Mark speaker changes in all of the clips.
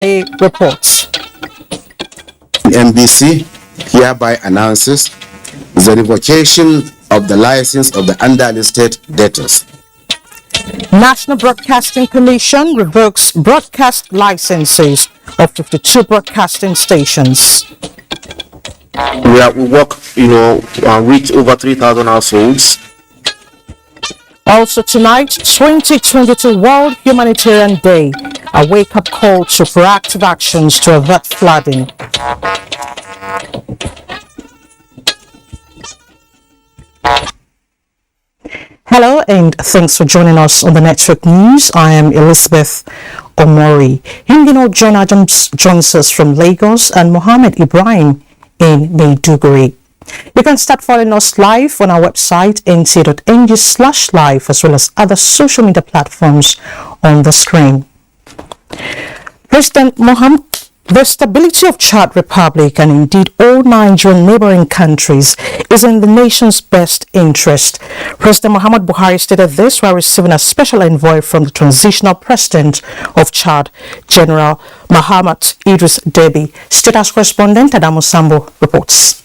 Speaker 1: Reports.
Speaker 2: NDDC hereby announces the revocation of the license of the underlisted debtors.
Speaker 1: National Broadcasting Commission revokes broadcast licenses of 52 broadcasting stations.
Speaker 3: We work, reach over 3,000 households.
Speaker 1: Also tonight, 2022 World Humanitarian Day, a wake-up call to proactive actions to avert flooding. Hello and thanks for joining us on the Network News. I am Elizabeth Omori. Hindino John Adams joins us from Lagos and Mohammed Ibrahim in Maiduguri. You can start following us live on our website nta.ng/live as well as other social media platforms on the screen. President Mohammed, the stability of Chad Republic and indeed all Nigerian neighboring countries is in the nation's best interest. President Muhammad Buhari stated this while receiving a special envoy from the transitional president of Chad, General Mahamat Idris Deby. State House correspondent Adamu Sambo reports.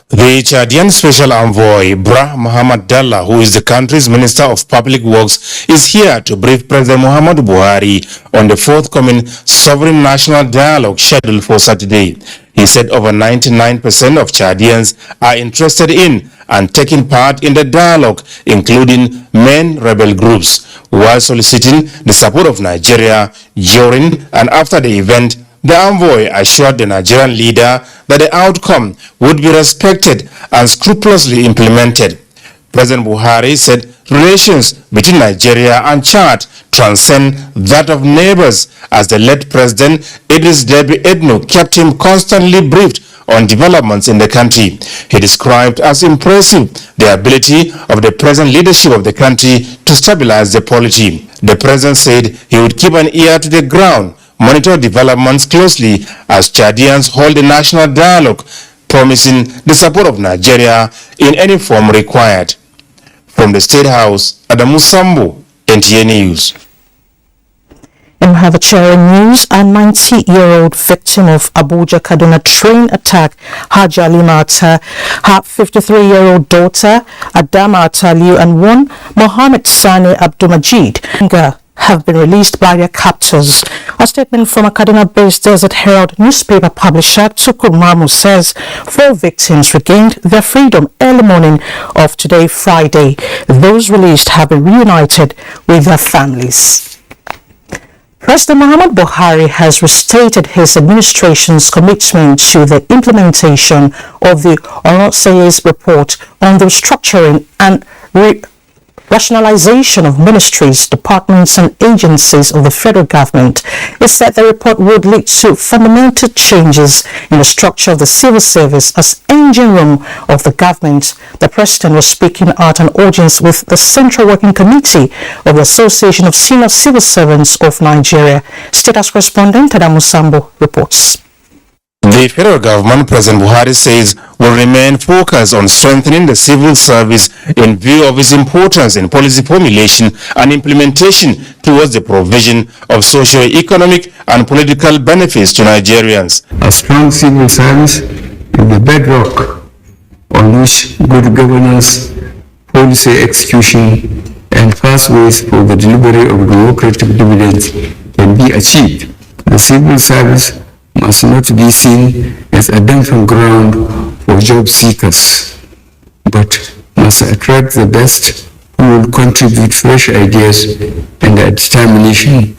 Speaker 4: The Chadian Special Envoy, Bra Muhammad Dalla, who is the country's Minister of Public Works, is here to brief President Muhammad Buhari on the forthcoming Sovereign National Dialogue scheduled for Saturday. He said over 99% of Chadians are interested in and taking part in the dialogue, including main rebel groups, while soliciting the support of Nigeria during and after the event. The envoy assured the Nigerian leader that the outcome would be respected and scrupulously implemented. President Buhari said relations between Nigeria and Chad transcend that of neighbors, as the late President Idris Deby Itno kept him constantly briefed on developments in the country. He described as impressive the ability of the present leadership of the country to stabilize the polity. The president said he would keep an ear to the ground, monitor developments closely as Chadians hold a national dialogue, promising the support of Nigeria in any form required. From the State House, Adamu Sambo, NTA News.
Speaker 1: And we have a cheering news. A 90-year-old victim of Abuja Kaduna train attack, Haja Limata, her 53-year-old daughter, Adama Ataliu, and one Mohammed Sani Abdulmajid have been released by their captors. A statement from a Kaduna-based Desert Herald newspaper publisher, Tukur Mamu, says 4 victims regained their freedom early morning of today, Friday. Those released have been reunited with their families. President Muhammad Buhari has restated his administration's commitment to the implementation of the Onoseye's report on the restructuring and rationalization of ministries, departments and agencies of the federal government. It said the report would lead to fundamental changes in the structure of the civil service as engine room of the government. The president was speaking at an audience with the Central Working Committee of the Association of Senior Civil Servants of Nigeria. State House correspondent Adamu Sambo reports.
Speaker 4: The federal government, President Buhari says, will remain focused on strengthening the civil service in view of its importance in policy formulation and implementation towards the provision of socio-economic and political benefits to Nigerians.
Speaker 5: A strong civil service is the bedrock on which good governance, policy execution, and pathways for the delivery of democratic dividends can be achieved. The civil service must not be seen as a dumping ground for job seekers, but must attract the best who will contribute fresh ideas and a determination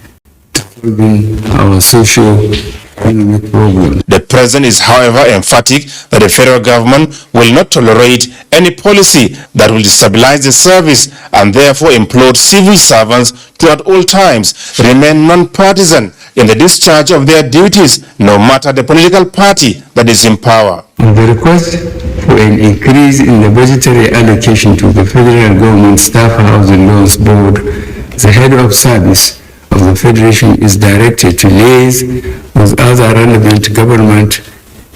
Speaker 5: to solving our socio-economic problems.
Speaker 4: The president is, however, emphatic that the federal government will not tolerate any policy that will destabilize the service and therefore implore civil servants to at all times remain non-partisan in the discharge of their duties, no matter the political party that is in power.
Speaker 5: On the request for an increase in the budgetary allocation to the federal government staff housing loans board, the head of service of the federation is directed to liaise with other relevant government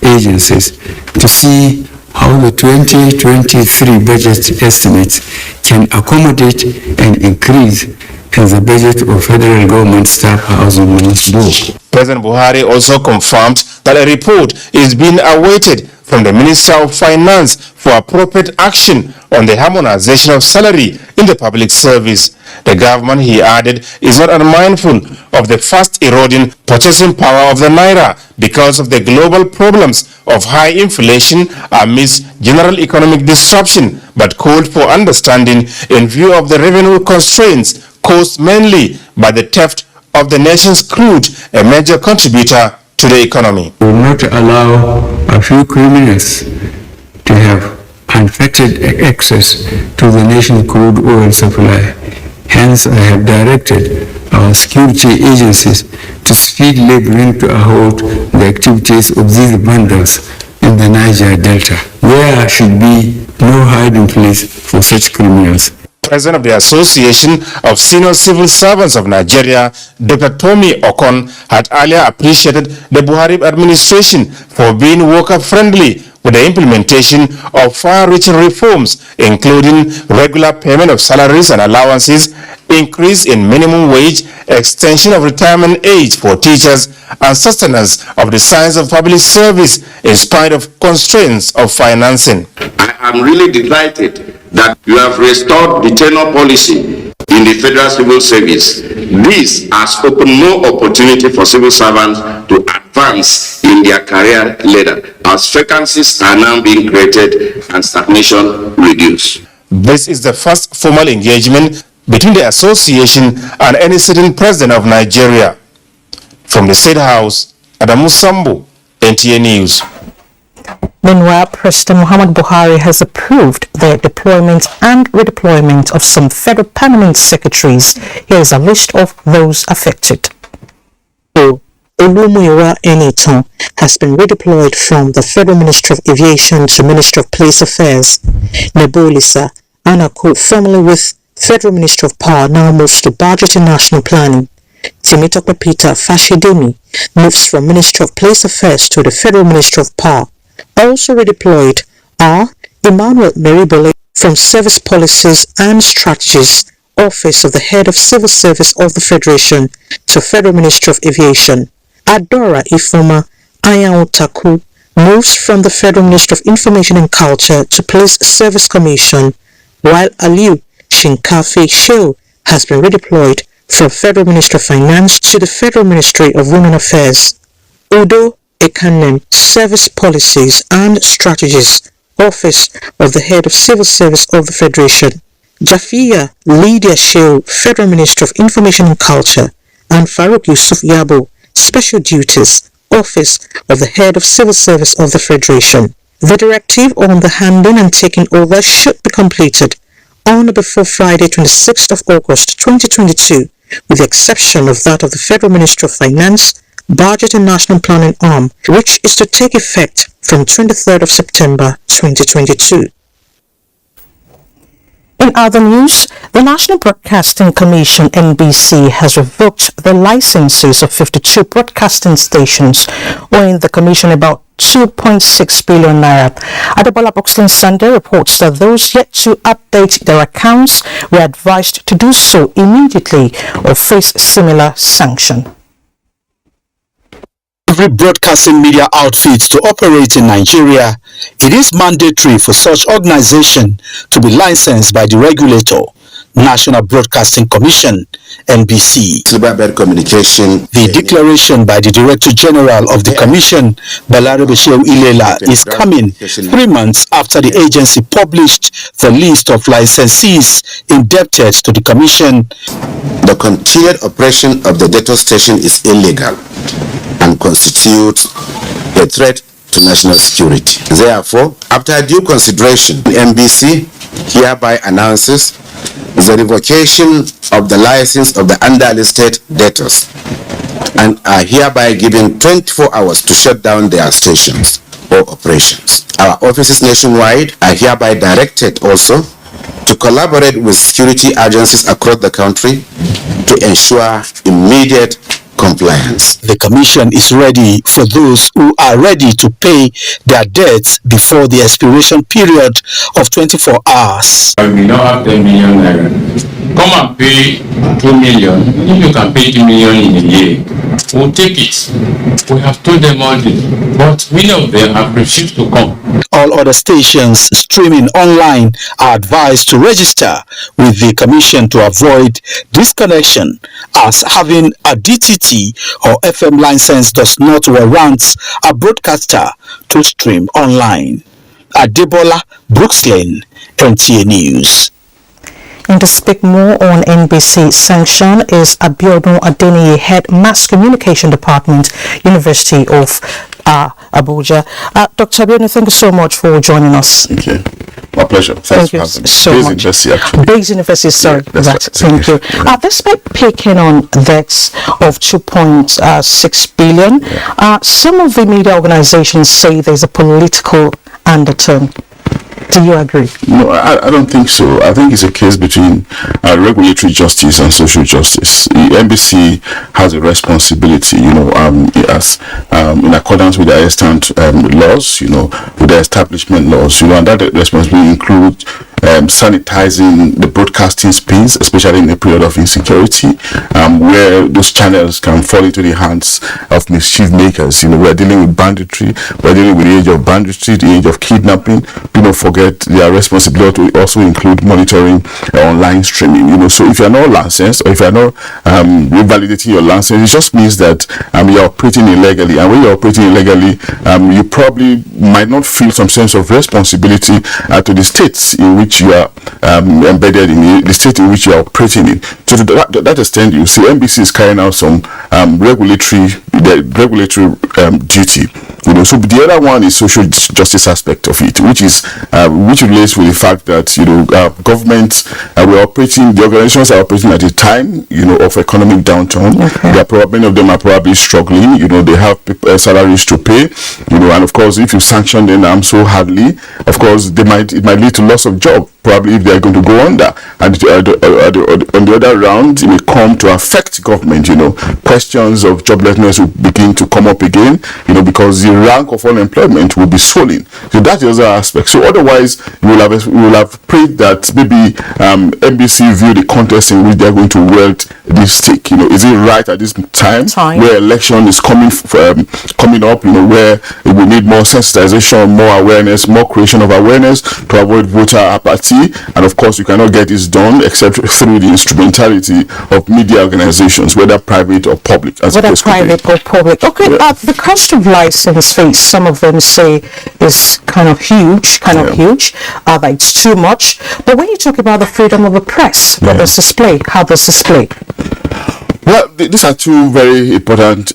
Speaker 5: agencies to see how the 2023 budget estimates can accommodate an increase in the budget of federal government staff housing board.
Speaker 4: President Buhari also confirmed that a report is being awaited from the Minister of Finance for appropriate action on the harmonization of salary in the public service. The government, he added, is not unmindful of the fast eroding purchasing power of the naira because of the global problems of high inflation amidst general economic disruption, but called for understanding in view of the revenue constraints caused mainly by the theft of the nation's crude, a major contributor to the economy.
Speaker 5: We will not allow a few criminals to have unfettered access to the nation's crude oil supply. Hence, I have directed our security agencies to speedily bring to a halt the activities of these vandals in the Niger Delta. There should be no hiding place for such criminals.
Speaker 4: President of the Association of Senior Civil Servants of Nigeria, Dr. Tommy Okon, had earlier appreciated the Buhari administration for being worker-friendly with the implementation of far-reaching reforms, including regular payment of salaries and allowances, increase in minimum wage, extension of retirement age for teachers, and sustenance of the science of public service in spite of constraints of financing.
Speaker 6: I am really delighted that you have restored the tenure policy in the federal civil service. This has opened more opportunity for civil servants to advance in their career ladder as vacancies are now being created and stagnation reduced.
Speaker 4: This is the first formal engagement between the association and any sitting president of Nigeria. From the State House, Adamu Sambo, NTA News.
Speaker 1: Meanwhile, President Muhammad Buhari has approved the deployment and redeployment of some federal permanent secretaries. Here is a list of those affected. Olumuyiwa Enitan has been redeployed from the Federal Ministry of Aviation to Ministry of Police Affairs. Nebulisa Anaku, formerly with Federal Ministry of Power, now moves to Budget and National Planning. Jimeta Peter Fashidemi moves from Ministry of Police Affairs to the Federal Ministry of Power. Also redeployed are Emmanuel Meribele from Service Policies and Strategies, Office of the Head of Civil Service of the Federation, to Federal Ministry of Aviation. Adora Ifoma Ayaotaku moves from the Federal Ministry of Information and Culture to Police Service Commission, while Aliu Shinkafi Sheo has been redeployed from Federal Ministry of Finance to the Federal Ministry of Women Affairs. Udo Ekanem, Service Policies and Strategies, Office of the Head of Civil Service of the Federation. Jafia Lydia Sheo, Federal Ministry of Information and Culture, and Farouk Yusuf Yabo, Special Duties, Office of the Head of Civil Service of the Federation. The directive on the handing and taking over should be completed on or before Friday, 26th of August 2022, with the exception of that of the Federal Ministry of Finance, Budget and National Planning arm, which is to take effect from 23rd of September 2022. In other news, the National Broadcasting Commission (NBC) has revoked the licenses of 52 broadcasting stations, owing the Commission about 2.6 billion naira. Adebola Boxlin Sunday reports that those yet to update their accounts were advised to do so immediately or face similar sanction.
Speaker 7: Every broadcasting media outfit to operate in Nigeria, it is mandatory for such organization to be licensed by the regulator, National Broadcasting Commission, NBC.
Speaker 2: Cyberbed communication.
Speaker 7: The declaration by the Director General of the Commission, Balarabe Shehu Ilela, is coming 3 months after the agency published the list of licensees indebted to the Commission.
Speaker 2: The continued operation of the data station is illegal and constitutes a threat to national security. Therefore, after due consideration, the NBC hereby announces the revocation of the license of the underlisted debtors and are hereby given 24 hours to shut down their stations or operations. Our offices nationwide are hereby directed also to collaborate with security agencies across the country to ensure immediate compliance.
Speaker 7: The Commission is ready for those who are ready to pay their debts before the expiration period of 24 hours.
Speaker 8: We now have 10 million naira come and pay 2 million. If you can pay 2 million in a year, we'll take it. We have told them all this, but many of them have refused to come.
Speaker 7: All other stations streaming online are advised to register with the Commission to avoid disconnection, as having a DTT or FM license does not warrant a broadcaster to stream online. Adebola, Brooks Lane, NTA News.
Speaker 1: And to speak more on NBC sanction is Abiodun Adeniyi, Head Mass Communication Department, University of Abuja. Dr. Abiodun, thank you so much for joining us.
Speaker 9: Okay. My pleasure.
Speaker 1: Thank you so much.
Speaker 9: University, actually.
Speaker 1: Base University, sorry.
Speaker 9: Yeah,
Speaker 1: right. Thank you. Despite picking on debts of 2.6 billion, some of the media organizations say there's a political undertone. Do you agree?
Speaker 9: No, I don't think so. I think it's a case between regulatory justice and social justice. The NBC has a responsibility, as in accordance with the extant laws, with the establishment laws, and that responsibility includes sanitizing the broadcasting space, especially in a period of insecurity, where those channels can fall into the hands of mischief makers. We're dealing with banditry, we're dealing with the age of banditry, the age of kidnapping. Do not forget their responsibility to also include monitoring online streaming. So if you're not licensed, or if you're not revalidating your license, it just means that you're operating illegally, and when you're operating illegally, you probably might not feel some sense of responsibility to the states in which you are embedded in, the state in which you are operating in. So to that extent, you see NBC is carrying out some regulatory duty. So the other one is social justice aspect of it, which relates with the fact that governments the organizations are operating at a time of economic downturn. Okay. Many of them are probably struggling. They have salaries to pay. And of course, if you sanction them so hardly, of course it might lead to loss of job, probably, if they are going to go under. And on the other round, it may come to affect government. Questions of joblessness will begin to come up again. Because the rank of unemployment will be swollen. So that's the other aspect. So otherwise, we will have prayed that maybe NBC view the context in which they are going to wield this stake. Is it right at this time where election is coming up? Where we need more sensitization, more awareness, more creation of awareness to avoid voter apathy. And of course, you cannot get this done except through the instrumentality of media organizations, whether private or public.
Speaker 1: Whether private or public. Okay, the cost of license fees, some of them say is kind of huge, that it's too much. But when you talk about the freedom of the press, how does this play?
Speaker 9: Well, these are two very important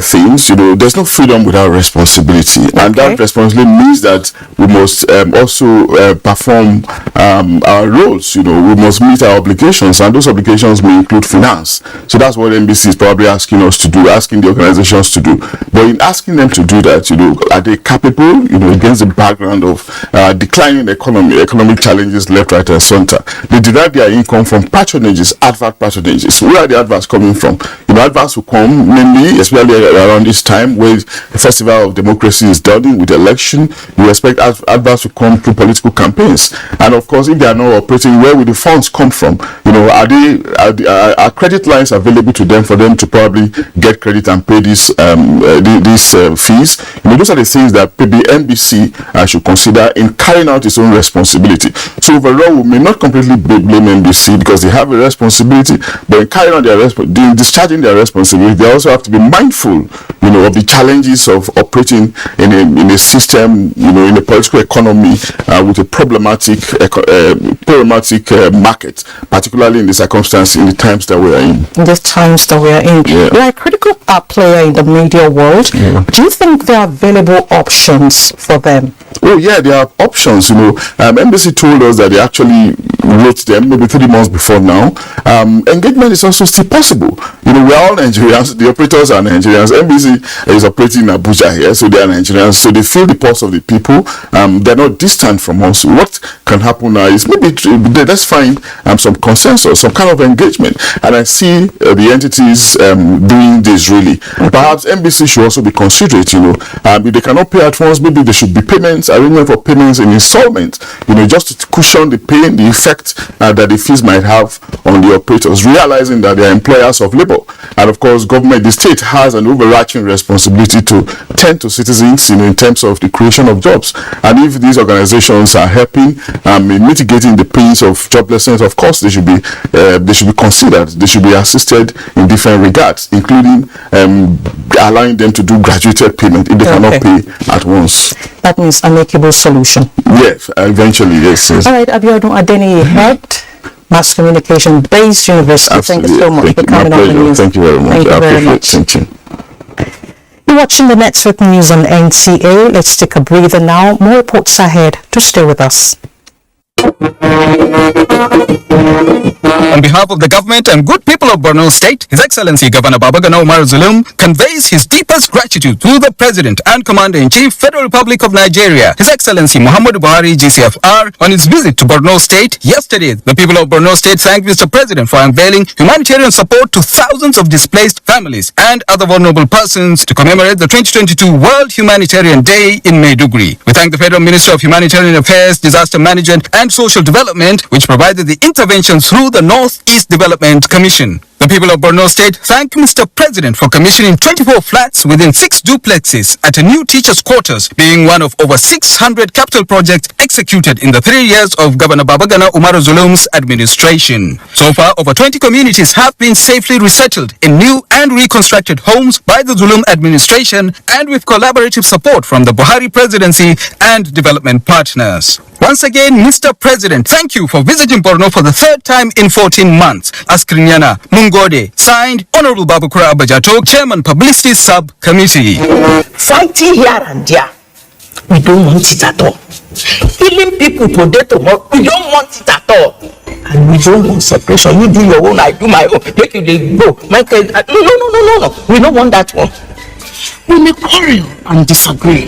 Speaker 9: things. There's no freedom without responsibility, and that responsibility means that we must also perform our roles. We must meet our obligations, and those obligations may include finance. So that's what NBC is probably asking us to do, asking the organizations to do. But in asking them to do that, are they capable? Against the background of declining economic challenges left, right, and center. They derive their income from patronages, advert patronages. Where are the adverts coming from? Adverts will come mainly, especially around this time where the Festival of Democracy is done with election. You expect adverts to come through political campaigns, and of course, if they are not operating, where will the funds come from? Are credit lines available to them for them to probably get credit and pay these fees? Those are the things that maybe NBC should consider in carrying out its own responsibility. So overall, we may not completely blame NBC because they have a responsibility, but in carrying out discharging their responsibility, they also have to be mindful, of the challenges of operating in a system, in a political economy with a problematic market, particularly in the circumstance, in the times that we are in.
Speaker 1: You're a critical player in the media world. Do you think there are available options for them?
Speaker 9: Oh yeah, there are options. NBC told us that they actually wrote them maybe 3 months before now. Engagement is also still possible. we're all Nigerians. The operators are Nigerians. NBC is operating in Abuja here, so they are Nigerians. So they feel the pulse of the people. They're not distant from us. What can happen now is maybe let's find some consensus, some kind of engagement. And I see the entities doing this really. Perhaps NBC should also be considerate. If they cannot pay at once, maybe there should be payments, arrangement for payments in installments. Just to cushion the pain, the effect that the fees might have on the operators, realizing that they are employers of labor. And of course, the state has an overarching responsibility to tend to citizens in terms of the creation of jobs. And if these organizations are helping in mitigating the pains of joblessness, of course, they should be considered. They should be assisted in different regards, including allowing them to do graduated payment if they cannot pay at once.
Speaker 1: That means amicable solution.
Speaker 9: Yes, eventually, yes.
Speaker 1: All right, Abiodun Adeniyi, head Mass Communication Based University.
Speaker 9: Absolutely.
Speaker 1: Thank you so much for coming on the news.
Speaker 9: Thank you very much.
Speaker 1: Thank you very much.
Speaker 9: Thank you.
Speaker 1: You're watching the Network News on NTA. Let's take a breather now. More reports ahead. To stay with us.
Speaker 10: On behalf of the government and good people of Borno State, His Excellency Governor Babagana Umar Zulum conveys his deepest gratitude to the President and Commander-in-Chief, Federal Republic of Nigeria, His Excellency Muhammadu Buhari, GCFR, on his visit to Borno State yesterday. The people of Borno State thanked Mr. President for unveiling humanitarian support to thousands of displaced families and other vulnerable persons to commemorate the 2022 World Humanitarian Day in Maiduguri. We thank the Federal Minister of Humanitarian Affairs, Disaster Management and Social Development, which provided the intervention through the Northeast Development Commission. The people of Borno State thank Mr. President for commissioning 24 flats within 6 duplexes at a new teachers' quarters, being one of over 600 capital projects executed in the 3 years of Governor Babagana Umar Zulum's administration. So far, over 20 communities have been safely resettled in new and reconstructed homes by the Zulum administration and with collaborative support from the Buhari presidency and development partners. Once again, Mr. President, thank you for visiting Borno for the 3rd time in 14 months. Askrinyana Mungode, signed Honorable Babakura Abajato, Chairman Publicity Subcommittee.
Speaker 11: Fighting here and there, we don't want it at all. Killing people today tomorrow, we don't want it at all. And we don't want separation. You do your own, I do my own. Make you go. No. We don't want that one. We may quarrel and disagree,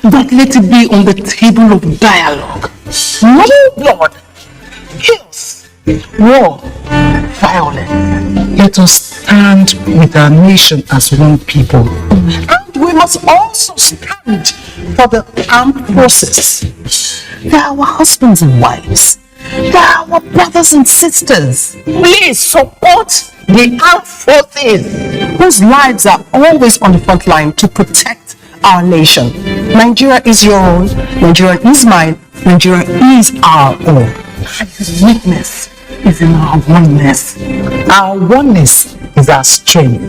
Speaker 11: but let it be on the table of dialogue. No blood, chaos, war, violence. Let us stand with our nation as one people. And we must also stand for the armed forces. They are our husbands and wives. They are our brothers and sisters. Please support the armed forces whose lives are always on the front line to protect our nation. Nigeria is your own. Nigeria is mine. Nigeria is our own. And His weakness is in our oneness. Our oneness is our strength.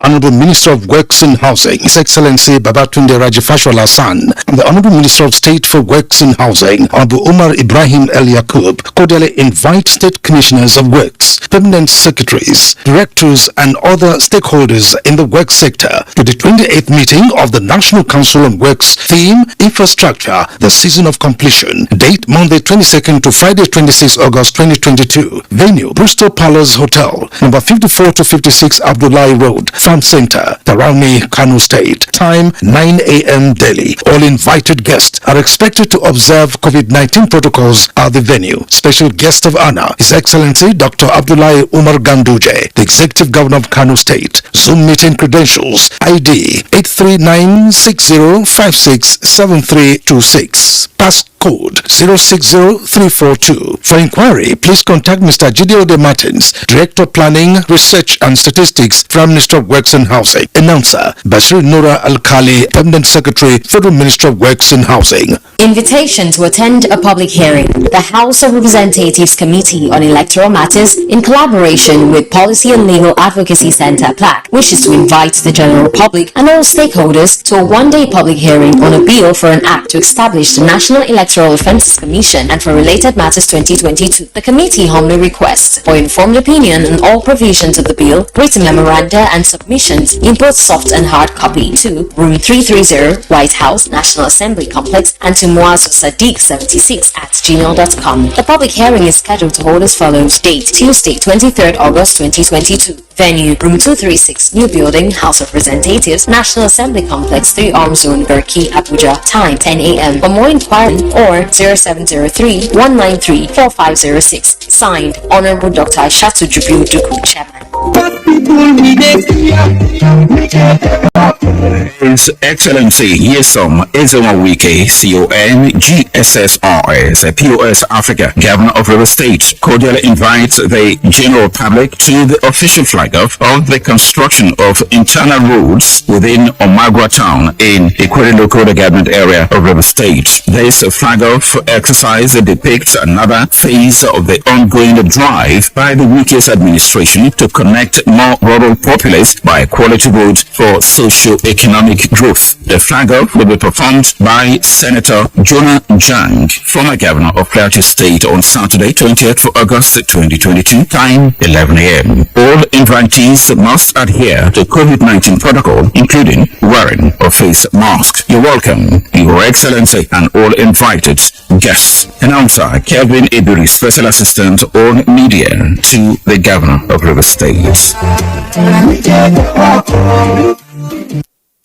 Speaker 12: Honorable Minister of Works and Housing, His Excellency Babatunde Rajafashola San, and the Honorable Minister of State for Works and Housing, Abu Umar Ibrahim El Yakub, cordially invite State Commissioners of Works, Permanent Secretaries, Directors, and other stakeholders in the work sector to the 28th meeting of the National Council on Works, theme Infrastructure, the Season of Completion, date Monday 22nd to Friday 26 August 2022, venue Bristol Palace Hotel, number 54 to 56 Abdullahi Road, Farm Center, Tarauni, Kano State. Time 9 a.m. daily. All invited guests are expected to observe COVID-19 protocols at the venue. Special guest of honor, His Excellency Dr. Abdullahi Umar Ganduje, the Executive Governor of Kano State. Zoom meeting credentials: ID 83960567326. Passcode 060342. For inquiry, please contact Mr. Gideode Martins, Director Planning, Research and Statistics from Ministry of Works and Housing. Announcer Bashir Nora Al-Khali, Permanent Secretary, Federal Ministry of Works and Housing.
Speaker 13: Invitation to attend a public hearing. The House of Representatives Committee on Electoral Matters, in collaboration with Policy and Legal Advocacy Center PLAC, wishes to invite the general public and all stakeholders to a one-day public hearing on a bill for an act to establish the National Electoral Offences Commission and for Related Matters 2022. The committee humbly requests for informed opinion on all provisions of the bill, written memoranda and submission petitions in both soft and hard copy to Room 330, White House, National Assembly Complex, and to muazzosadiq76@gmail.com. The public hearing is scheduled to hold as follows. Date, Tuesday, 23rd August 2022. Venue, Room 236, New Building, House of Representatives, National Assembly Complex, 3 Arm Zone, Berkey, Abuja. Time, 10 a.m. For more inquiry, or 0703-193-4506. Signed, Honorable Dr. Ashatu Jubilu Duku, Chairman.
Speaker 14: His Excellency Yesom Ezewawike, CON, GSSRS, POS Africa, Governor of River State, cordially invites the general public to the official flag-off of the construction of internal roads within Omagua town in Ikwere local government area of River State. This flag-off exercise depicts another phase of the ongoing drive by the Wike's administration to connect more rural populace by quality roads for socio-economic growth. The flag-off will be performed by Senator Jonah Jang, former governor of Plateau State, on Saturday, 20th of August 2022, time 11 a.m. All invitees must adhere to COVID-19 protocol, including wearing a face mask. You're welcome, Your Excellency, and all invited guests. Announcer Kelvin Ibiri, Special Assistant on Media to the Governor of River State.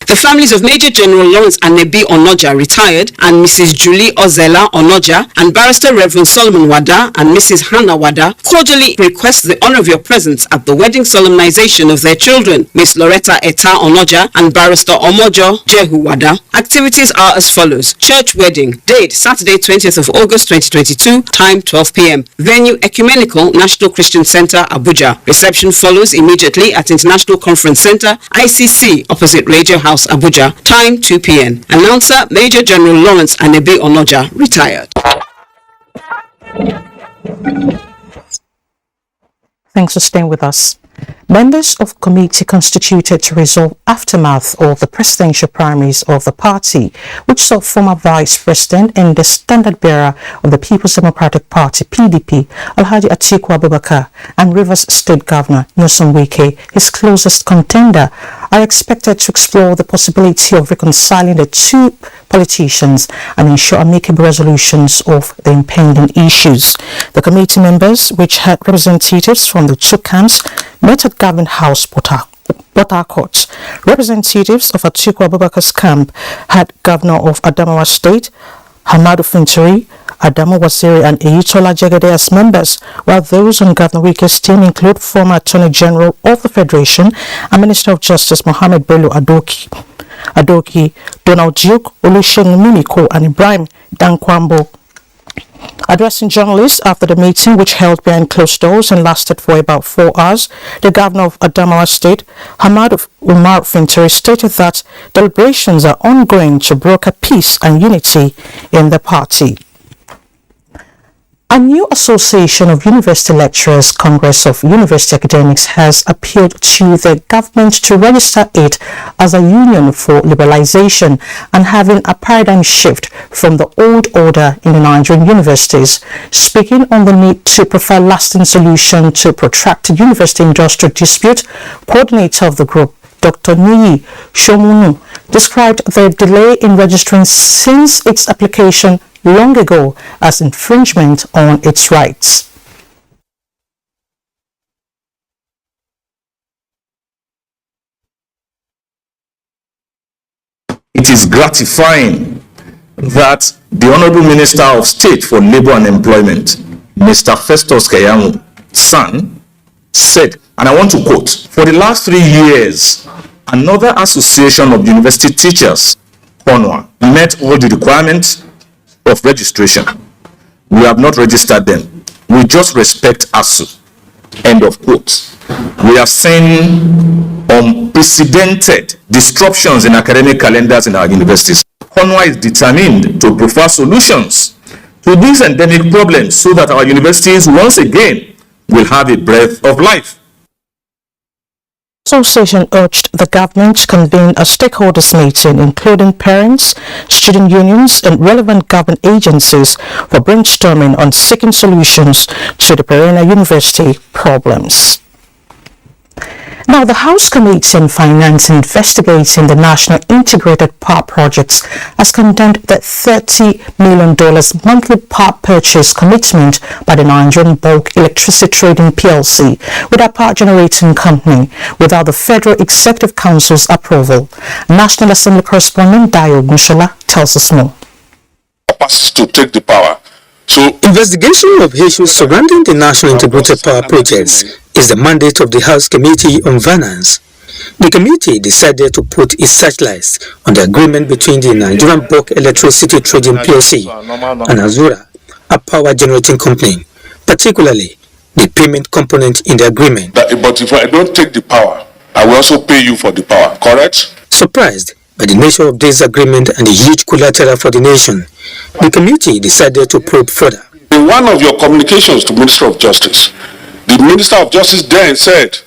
Speaker 15: The families of Major General Lawrence Anebi Onoja, retired, and Mrs. Julie Ozela Onoja, and Barrister Reverend Solomon Wada and Mrs. Hannah Wada cordially request the honor of your presence at the wedding solemnization of their children, Miss Loretta Eta Onoja and Barrister Omojo Jehu Wada. Activities are as follows. Church wedding. Date, Saturday, 20th of August 2022. Time, 12 p.m. Venue, Ecumenical National Christian Center, Abuja. Reception follows immediately at International Conference Center, ICC, opposite Radio House, Abuja. Time, 2 p.m. Announcer, Major General Lawrence Anebi Onoja, retired.
Speaker 1: Thanks for staying with us. Members of committee constituted to resolve aftermath of the presidential primaries of the party, which saw former vice president and the standard bearer of the People's Democratic Party (PDP), Alhaji Atiku Abubakar, and Rivers State Governor Nyesom Wike, his closest contender, are expected to explore the possibility of reconciling the two politicians and ensure amicable resolutions of the impending issues. The committee members, which had representatives from the two camps, met at Government House, Port Harcourt. Representatives of Atiku Abubakar's camp had Governor of Adamawa State, Hamadu Fintiri, Adamu Waziri and Eyitola Jegede as members, while those on Governor Wike's team include former Attorney General of the Federation and Minister of Justice Mohammed Bello Adoki, Donald Duke, Olusegun Mimiko and Ibrahim Dankwambo. Addressing journalists after the meeting, which held behind closed doors and lasted for about 4 hours, the governor of Adamawa State, Hamadu Umar Fintiri, stated that deliberations are ongoing to broker peace and unity in the party. A new Association of University Lecturers, Congress of University Academics, has appealed to the government to register it as a union for liberalization and having a paradigm shift from the old order in the Nigerian universities. Speaking on the need to provide lasting solution to protracted university industrial dispute, coordinator of the group, Dr. Niyi Shomunu, described the delay in registering since its application long ago as infringement on its rights.
Speaker 16: It is gratifying that the Honorable Minister of State for Labour and Employment, Mr. Festus Keyamo, son, said, and I want to quote, "For the last 3 years, another association of university teachers, HONWA, met all the requirements of registration. We have not registered them. We just respect ASU." End of quote. We have seen unprecedented disruptions in academic calendars in our universities. HONWA is determined to provide solutions to these endemic problems so that our universities once again will have a breath of life.
Speaker 1: The association urged the government to convene a stakeholders meeting, including parents, student unions, and relevant government agencies, for brainstorming on seeking solutions to the perennial university problems. Now, the House Committee on Finance investigating the National Integrated Power Projects has condemned the $30 million monthly power purchase commitment by the Nigerian Bulk Electricity Trading PLC with a power generating company without the Federal Executive Council's approval. National Assembly correspondent Dayo Mushola tells us more.
Speaker 17: To take the power. So,
Speaker 18: investigation of issues surrounding the National Integrated Power Projects is the mandate of the House Committee on Finance. The committee decided to put its searchlights on the agreement between the Nigerian Bulk Electricity Trading PLC and Azura, a power generating company, particularly the payment component in the agreement.
Speaker 17: But if I don't take the power, I will also pay you for the power, correct?
Speaker 18: Surprised by the nature of this agreement and the huge collateral for the nation, the committee decided to probe further.
Speaker 17: In one of your communications to Minister of Justice, the Minister of Justice then said,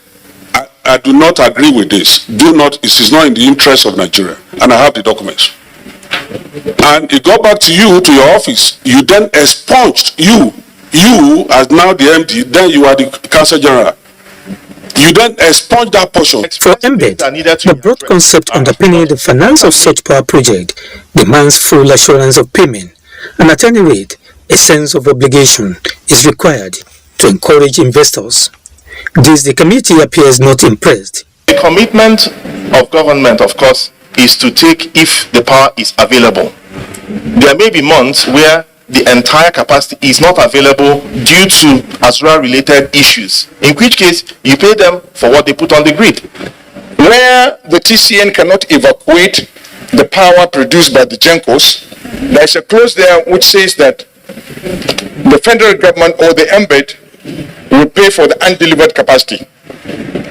Speaker 17: I do not agree with this. It is not in the interest of Nigeria. And I have the documents. And it got back to you, to your office. You then expunged, you as now the MD, then you are the Counsel General. You then expunge that portion.
Speaker 18: For MBED, the broad concept underpinning the finance of such power project demands full assurance of payment, and at any rate, a sense of obligation is required to encourage investors. This the committee appears not impressed.
Speaker 3: The commitment of government, of course, is to take if the power is available. There may be months where the entire capacity is not available due to Azura-related issues, in which case you pay them for what they put on the grid.
Speaker 17: Where the TCN cannot evacuate the power produced by the GENCOs, there is a clause there which says that the federal government or the MBED will pay for the undelivered capacity.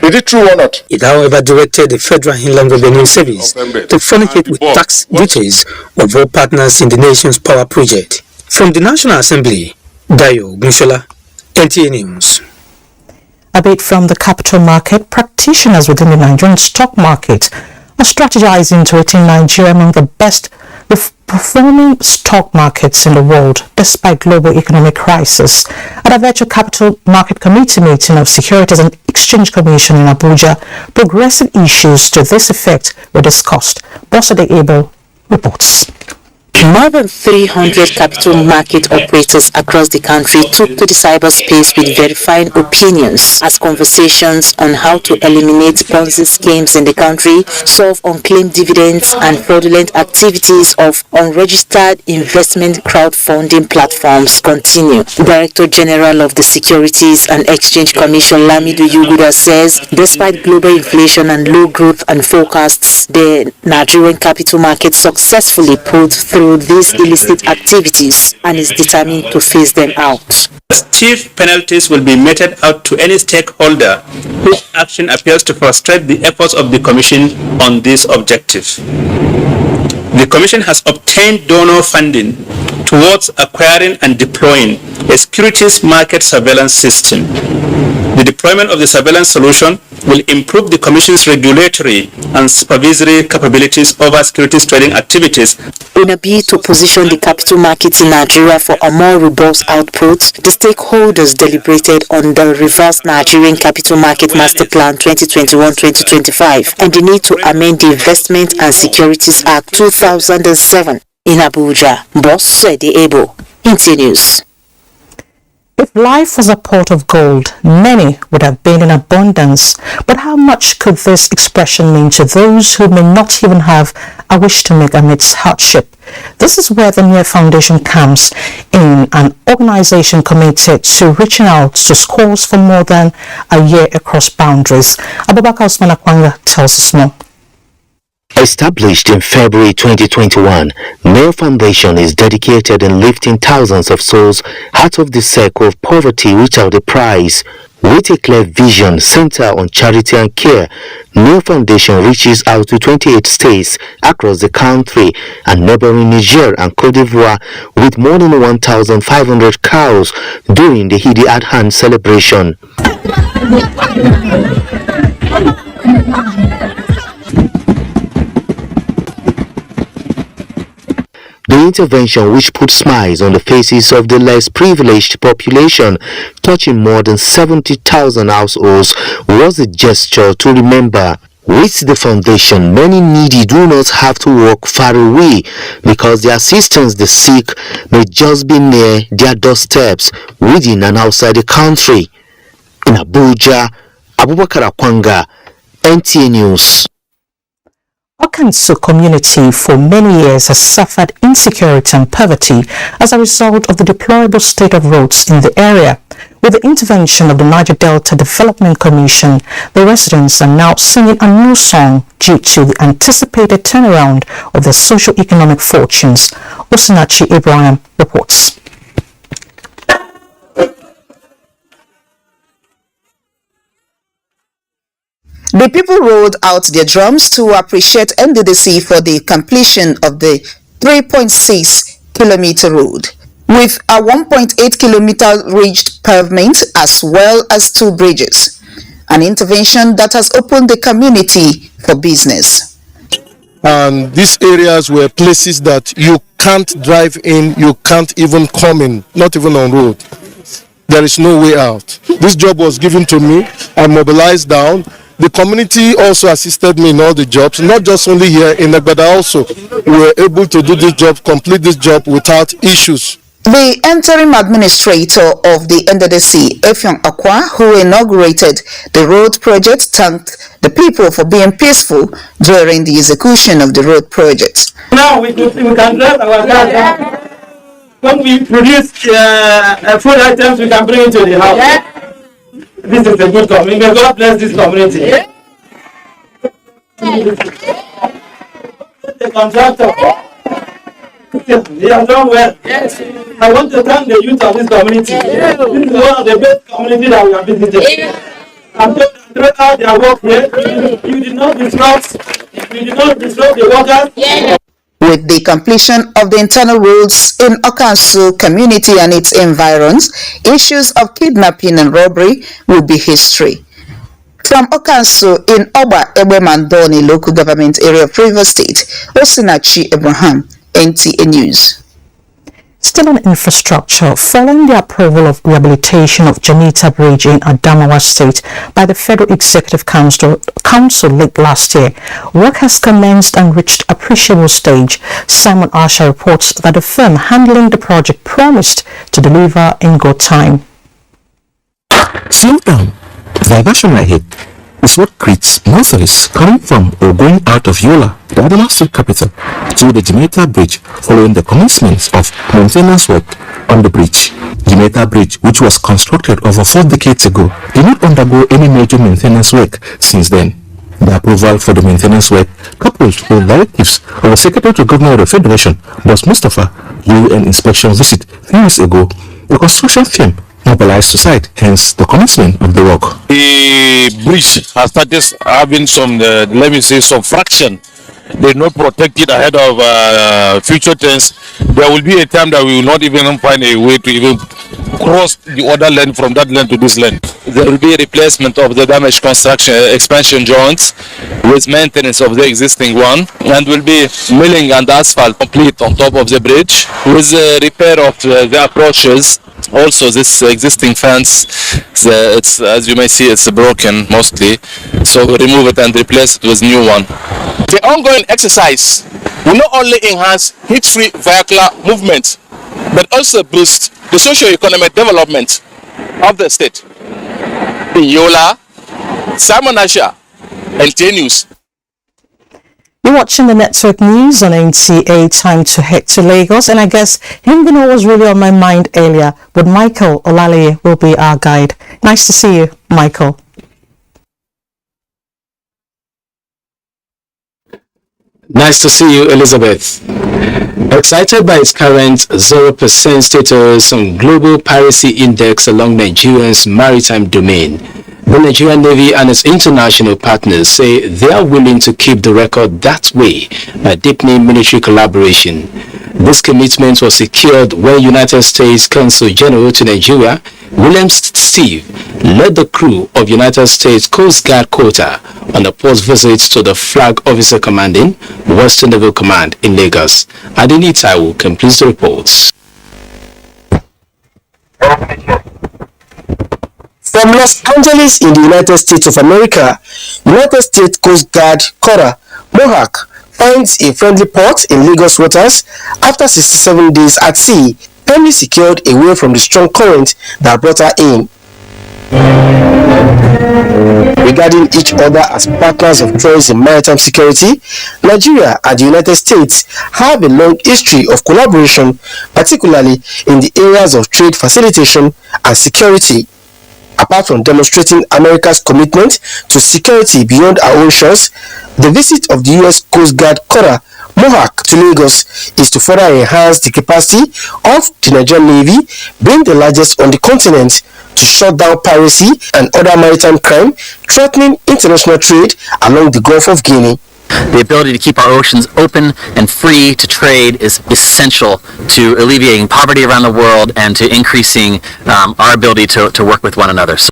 Speaker 17: Is it true or not?
Speaker 18: It, however, directed the Federal Inland Revenue Service to furnish it with tax details of all partners in the nation's power project. From the National Assembly, Dayo Mushola, NTA News.
Speaker 1: A bit from the capital market, practitioners within the Nigerian stock market are strategizing to retain Nigeria among the best performing stock markets in the world despite global economic crisis. At a virtual capital market committee meeting of Securities and Exchange Commission in Abuja, progressive issues to this effect were discussed. Bosade Abel reports.
Speaker 19: More than 300 capital market operators across the country took to the cyberspace with verifying opinions as conversations on how to eliminate Ponzi schemes in the country, solve unclaimed dividends and fraudulent activities of unregistered investment crowdfunding platforms continue. Director General of the Securities and Exchange Commission, Lamido Yuguda, says despite global inflation and low growth and forecasts, the Nigerian capital market successfully pulled through these illicit activities and is determined to phase them out.
Speaker 20: Stiff penalties will be meted out to any stakeholder whose action appears to frustrate the efforts of the Commission on this objective. The Commission has obtained donor funding towards acquiring and deploying a securities market surveillance system. The deployment of the surveillance solution will improve the Commission's regulatory and supervisory capabilities over securities trading activities.
Speaker 19: In a bid to position the capital markets in Nigeria for a more robust output, the stakeholders deliberated on the revised Nigerian Capital Market Master Plan 2021-2025 and the need to amend the Investment and Securities Act 2007. In Abuja, Bosede Abel, NTA News.
Speaker 1: If life was a pot of gold, many would have been in abundance. But how much could this expression mean to those who may not even have a wish to make amidst hardship? This is where the NEAR Foundation comes in, an organization committed to reaching out to schools for more than a year across boundaries. Abubakar Usman Akwanga tells us more.
Speaker 21: Established in February 2021, NEAR Foundation is dedicated in lifting thousands of souls out of the circle of poverty without a prize. With a clear vision centered on charity and care, NEAR Foundation reaches out to 28 states across the country and neighboring Niger and Cote d'Ivoire with more than 1,500 cows during the Eid al-Adha celebration. The The intervention, which put smiles on the faces of the less privileged population, touching more than 70,000 households, was a gesture to remember. With the foundation, many needy do not have to walk far away because the assistance they seek may just be near their doorsteps, within and outside the country. In Abuja, Abubakar Akwanga, NTA News.
Speaker 1: Okansu community for many years has suffered insecurity and poverty as a result of the deplorable state of roads in the area. With the intervention of the Niger Delta Development Commission, the residents are now singing a new song due to the anticipated turnaround of their socio-economic fortunes. Osinachi Ibrahim reports.
Speaker 5: The people rolled out their drums to appreciate NDDC for the completion of the 3.6-kilometer road, with a 1.8-kilometer ridged pavement as well as 2 bridges, an intervention that has opened the community for business.
Speaker 22: And these areas were places that you can't drive in, you can't even come in, not even on road. There is no way out. This job was given to me, I mobilized down. The community also assisted me in all the jobs, not just only here in Abuja, also we were able to do this job, complete this job without issues.
Speaker 5: The interim administrator of the NDDC, Effiong Akwa, who inaugurated the road project, thanked the people for being peaceful during the execution of the road project.
Speaker 23: Now we can drive our car. When we produce food items, we can bring it to the house. This is a good community. May God bless this community. The contractor. They have done well. Yes. I want to thank the youth of this community. Yes. This is one of the best communities that we have visited. Yes. I'm throughout their work here. You did not disrupt the workers. Yes.
Speaker 5: With the completion of the internal roads in Okansu community and its environs, issues of kidnapping and robbery will be history. From Okansu in Oba Ebemandoni local government area of Rivers State, Osinachi Ibrahim, NTA News.
Speaker 1: Still on infrastructure, following the approval of rehabilitation of Jimeta Bridge in Adamawa State by the Federal Executive Council late last year, work has commenced and reached appreciable stage. Simon Asha reports that the firm handling the project promised to deliver in good time.
Speaker 24: Slow down. Diversion ahead is what creates motorists coming from or going out of Yola, the Adamawa State capital, to the Jimeta Bridge following the commencement of maintenance work on the bridge. Jimeta Bridge, which was constructed over 4 decades ago, did not undergo any major maintenance work since then. The approval for the maintenance work, coupled with directives of the Secretary to Governor of the Federation, Boss Mustafa, during an inspection visit a few years ago, the construction firm mobilized to site, hence the commencement of the work.
Speaker 25: The bridge has started having some, some fraction. They not protect it ahead of future tense. There will be a time that we will not even find a way to even cross the other lane from that lane to this lane. There will be a replacement of the damaged construction expansion joints with maintenance of the existing one, and will be milling and asphalt complete on top of the bridge with repair of the approaches. Also, this existing fence, it's as you may see, it's broken mostly, so we remove it and replace it with new one. The ongoing exercise will not only enhance hit-free vehicular movement, but also boost the socio-economic development of the state. In Yola, Simon Asha, NTA News.
Speaker 1: You're watching the network news on NTA. Time to head to Lagos, and I guess Himbino was really on my mind earlier, but Michael Olale will be our guide. Nice to see you, Michael.
Speaker 26: Nice to see you, Elizabeth. Excited by its current 0% status on Global Piracy Index along Nigeria's maritime domain, the Nigerian Navy and its international partners say they are willing to keep the record that way by deepening military collaboration. This commitment was secured when United States Consul General to Nigeria, William Steve, led the crew of United States Coast Guard quota on a post visit to the Flag Officer Commanding Western Naval Command in Lagos. Adini Taiwo completes the reports.
Speaker 2: From Los Angeles in the United States of America, United States Coast Guard Corps Mohawk finds a friendly port in Lagos waters after 67 days at sea, firmly secured away from the strong current that brought her in. Regarding each other as partners of choice in maritime security, Nigeria and the United States have a long history of collaboration, particularly in the areas of trade facilitation and security. Apart from demonstrating America's commitment to security beyond our own shores, the visit of the U.S. Coast Guard Corps Mohawk to Lagos is to further enhance the capacity of the Nigerian Navy, being the largest on the continent, to shut down piracy and other maritime crime threatening international trade along the Gulf of Guinea.
Speaker 4: The ability to keep our oceans open and free to trade is essential to alleviating poverty around the world and to increasing our ability to work with one another. So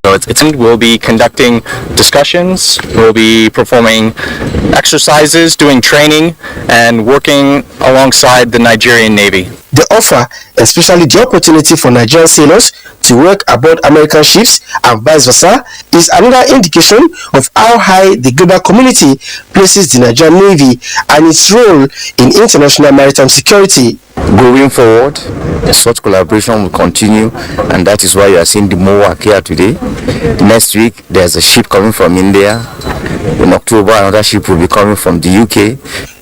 Speaker 6: we'll be conducting discussions, we'll be performing exercises, doing training, and working alongside the Nigerian Navy.
Speaker 2: The offer, especially the opportunity for Nigerian sailors to work aboard American ships and vice versa, is another indication of how high the global community places the Nigerian Navy and its role in international maritime security.
Speaker 7: Going forward, such collaboration will continue, and that is why you are seeing the MOWAC here today. Next week, there's a ship coming from India. In October, another ship will be coming from the UK.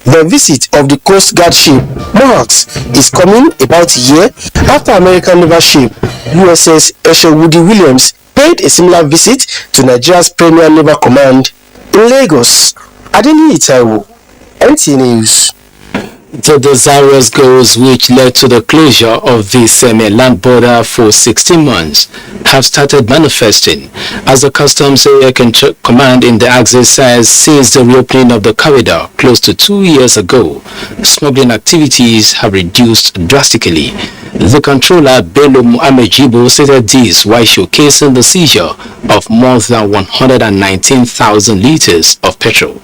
Speaker 2: The visit of the Coast Guard ship Mohawks is coming about a year after American naval ship USS Herschel Woody Williams paid a similar visit to Nigeria's Premier Naval Command in Lagos. Adeni Taiwo, NTA News.
Speaker 26: The desirous goals which led to the closure of the semi-land border for 16 months have started manifesting as the Customs Area Command in the Axis says since the reopening of the corridor close to 2 years ago, smuggling activities have reduced drastically. The controller Bello Muamejibo stated this while showcasing the seizure of more than 119,000 litres of petrol.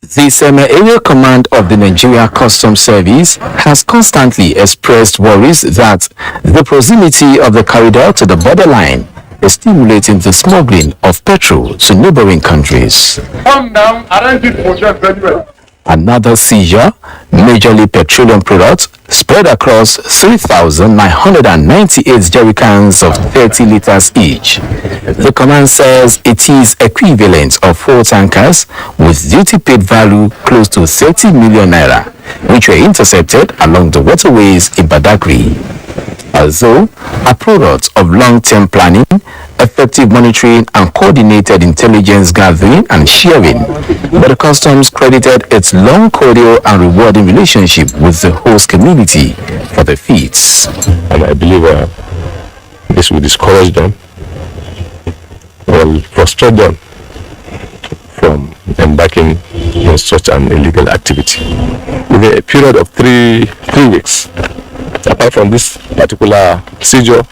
Speaker 26: The Semi-Area Command of the Nigeria Customs Service has constantly expressed worries that the proximity of the corridor to the borderline is stimulating the smuggling of petrol to neighboring countries.
Speaker 8: Come down, arrange it for them very well.
Speaker 26: Another seizure, majorly petroleum products, spread across 3,998 jerrycans of 30 liters each. The command says it is equivalent of 4 tankers with duty paid value close to 30 million naira, which were intercepted along the waterways in Badagry. Although a product of long-term planning, effective monitoring and coordinated intelligence gathering and sharing, but the customs credited its long, cordial and rewarding relationship with the host community for the feats.
Speaker 9: And I believe this will discourage them, will frustrate them from embarking in such an illegal activity. Within a period of three weeks, apart from this particular seizure,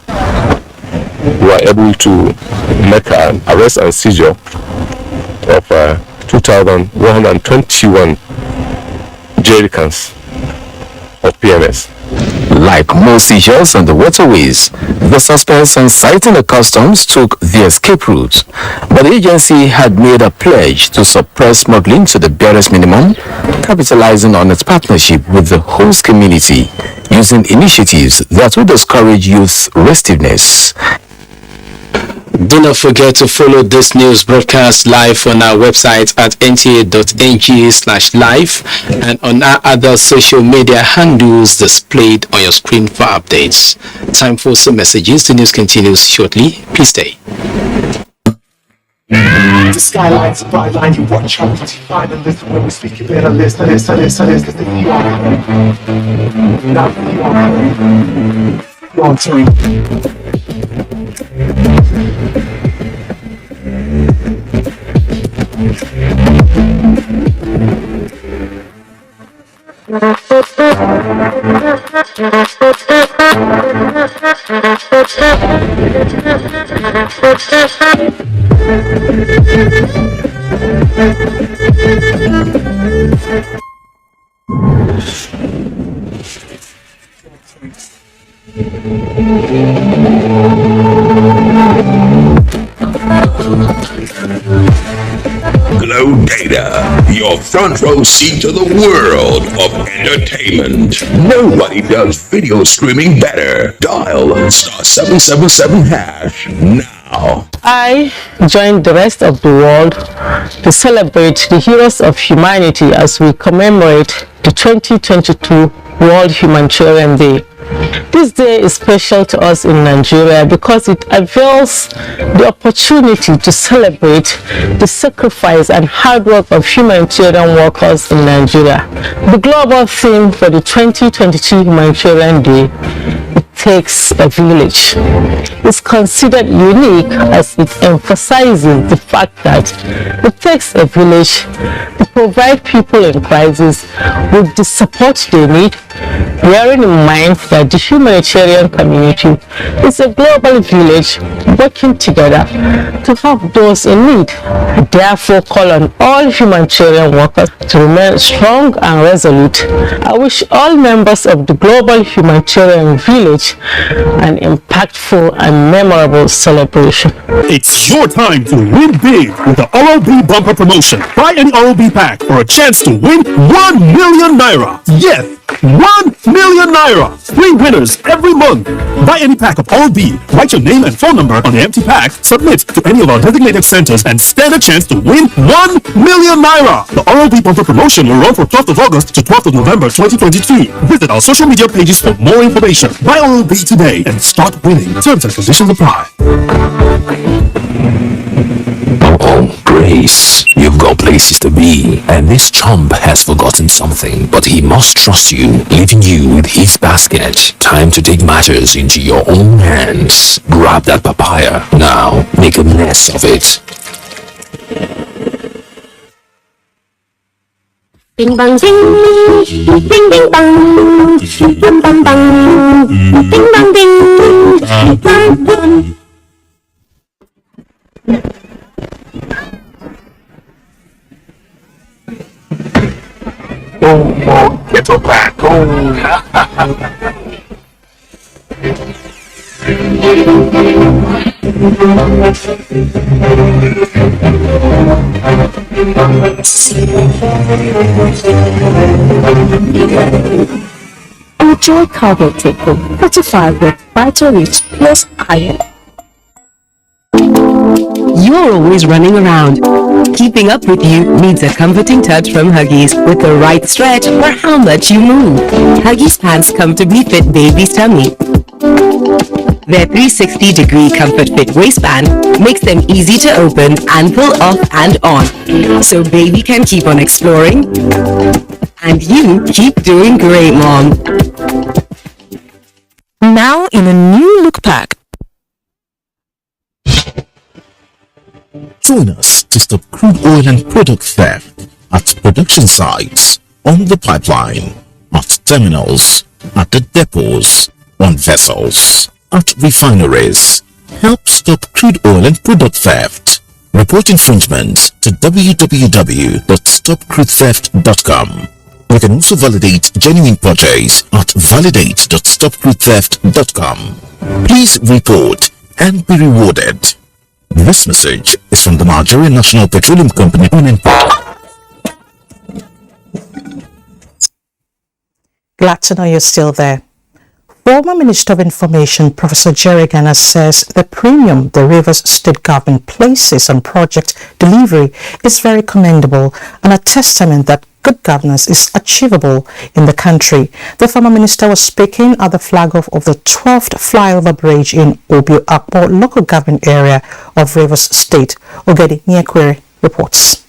Speaker 9: we were able to make an arrest and seizure of 2,121 jerrycans of PMS.
Speaker 26: Like most seizures on the waterways, the suspects on sighting the customs took the escape route, but the agency had made a pledge to suppress smuggling to the barest minimum, capitalizing on its partnership with the host community, using initiatives that will discourage youth restiveness. Do not forget to follow this news broadcast live on our website at nta.ng/live and on our other social media handles displayed on your screen for updates. Time for some messages. The news continues shortly. Please stay.
Speaker 27: The skyline's a bright line, you watch how you find and listen when we speak, you better listen. Listen if you are not you are long time.
Speaker 10: Glow Data, your front row seat to the world of entertainment. Nobody does video streaming better. Dial *777# now.
Speaker 11: I joined the rest of the world to celebrate the heroes of humanity as we commemorate the 2022 World Humanitarian Day. This day is special to us in Nigeria because it avails the opportunity to celebrate the sacrifice and hard work of humanitarian workers in Nigeria. The global theme for the 2022 Humanitarian Day, "It Takes a Village," is considered unique as it emphasizes the fact that it takes a village to provide people in crisis with the support they need, bearing in mind that the humanitarian community is a global village working together to help those in need. I therefore call on all humanitarian workers to remain strong and resolute. I wish all members of the global humanitarian village an impactful and memorable celebration.
Speaker 12: It's your time to win big with the Oral-B bumper promotion. Buy any Oral-B pack for a chance to win 1 million naira. Yes, 1 million naira. 3 winners every month. Buy any pack of Oral-B, write your name and phone number on the empty pack, submit to any of our designated centers, and stand a chance to win 1 million naira. The Oral-B bumper promotion will run from 12th of August to 12th of November 2022. Visit our social media pages for more information. Buy Oral-B today and start winning. Terms and conditions apply.
Speaker 13: Oh, Grace, you've got places to be, and this chump has forgotten something, but he must trust you, leaving you with his basket. Time to take matters into your own hands. Grab that papaya. Now, make a mess of it.
Speaker 14: Bing bang ding, bing bing bang, bang bang bang, bing bang ding, bang bang.
Speaker 13: Oh, get up back.
Speaker 14: Enjoy cargo takeover, fortified with Vita-Rich plus iron.
Speaker 15: You're always running around. Keeping up with you needs a comforting touch from Huggies with the right stretch for how much you move. Huggies pants comfortably fit baby's tummy. Their 360-degree comfort fit waistband makes them easy to open and pull off and on, so baby can keep on exploring and you keep doing great, Mom.
Speaker 16: Now in a new look pack.
Speaker 24: Join us to stop crude oil and product theft at production sites, on the pipeline, at terminals, at the depots, on vessels, at refineries. Help stop crude oil and product theft. Report infringements to www.stopcrudetheft.com. You can also validate genuine purchase at validate.stopcrudetheft.com. Please report and be rewarded. This message is from the Nigerian National Petroleum Company on import.
Speaker 1: Glad to know you're still there. Former Minister of Information, Professor Jerry Gana, says the premium the Rivers State government places on project delivery is very commendable and a testament that good governance is achievable in the country. The former minister was speaking at the flag-off of the 12th flyover bridge in Abuja local government area of Rivers State. Ogedi Nyekwere reports.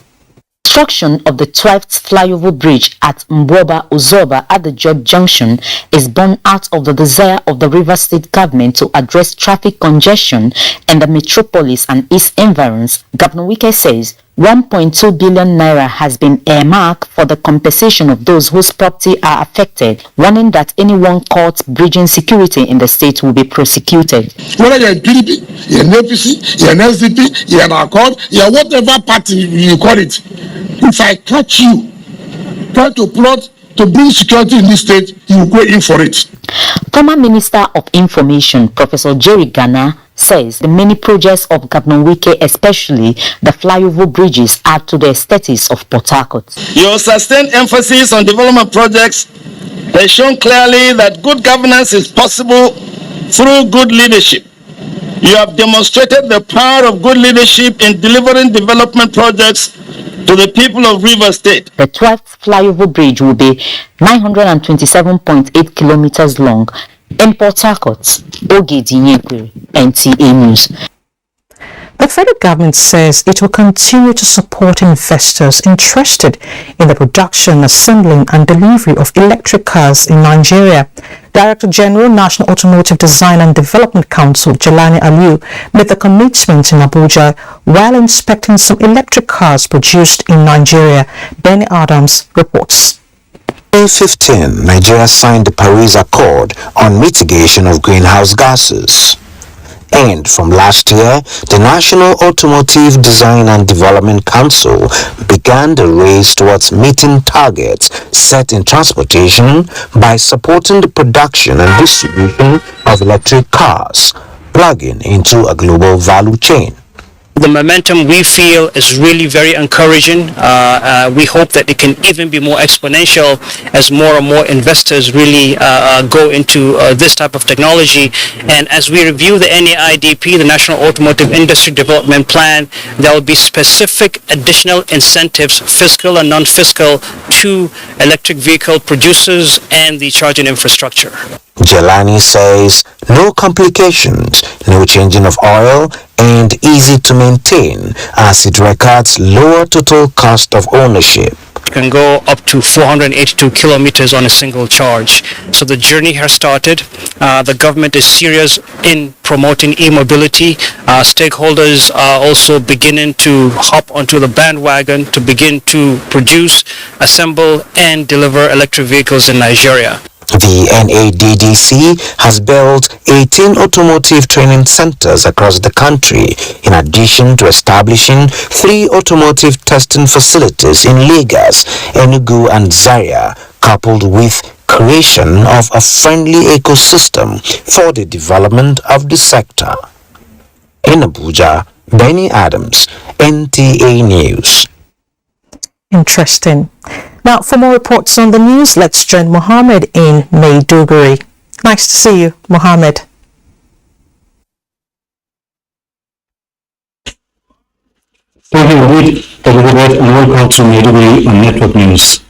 Speaker 3: construction of the 12th flyover bridge at Mboba Uzoba at the George Junction is born out of the desire of the Rivers State government to address traffic congestion in the metropolis and its environs. Governor Wike says 1.2 billion naira has been earmarked for the compensation of those whose property are affected, warning that anyone caught breaching security in the state will be prosecuted.
Speaker 8: Whether you're in PDP, you're in APC, you're in SDP, you're in Accord, you're whatever party you call it, if I catch you try to plot to bring security in this state, you go in for it.
Speaker 3: Former Minister of Information, Professor Jerry Ghana, says the many projects of Governor Wike, especially the flyover bridges, add to the aesthetics of Port Harcourt.
Speaker 23: Your sustained emphasis on development projects has shown clearly that good governance is possible through good leadership. You have demonstrated the power of good leadership in delivering development projects to the people of Rivers State.
Speaker 3: The 12th flyover bridge will be 927.8 kilometers long. In Port Harcourt, NTA News.
Speaker 1: The federal government says it will continue to support investors interested in the production, assembling and delivery of electric cars in Nigeria. Director General, National Automotive Design and Development Council, Jelani Aliyu, made the commitment in Abuja while inspecting some electric cars produced in Nigeria. Benny Adams reports.
Speaker 17: In 2015, Nigeria signed the Paris Accord on mitigation of greenhouse gases. And from last year, the National Automotive Design and Development Council began the race towards meeting targets set in transportation by supporting the production and distribution of electric cars, plugging into a global value chain.
Speaker 18: The momentum we feel is really very encouraging. We hope that it can even be more exponential as more and more investors really go into this type of technology. And as we review the NAIDP, the National Automotive Industry Development Plan, there will be specific additional incentives, fiscal and non-fiscal, to electric vehicle producers and the charging infrastructure.
Speaker 17: Jelani says no complications, no changing of oil, and easy to maintain as it records lower total cost of ownership.
Speaker 18: It can go up to 482 kilometers on a single charge. So the journey has started. The government is serious in promoting e-mobility. Stakeholders are also beginning to hop onto the bandwagon to begin to produce, assemble, and deliver electric vehicles in Nigeria.
Speaker 17: The NDDC has built 18 automotive training centers across the country, in addition to establishing 3 automotive testing facilities in Lagos, Enugu and Zaria, coupled with creation of a friendly ecosystem for the development of the sector. In Abuja, Benny Adams, NTA News.
Speaker 1: Interesting. Now, for more reports on the news, let's join Mohammed in Maiduguri. Nice to see you, Mohammed.
Speaker 19: Thank you, David, and welcome to Maiduguri on Network News.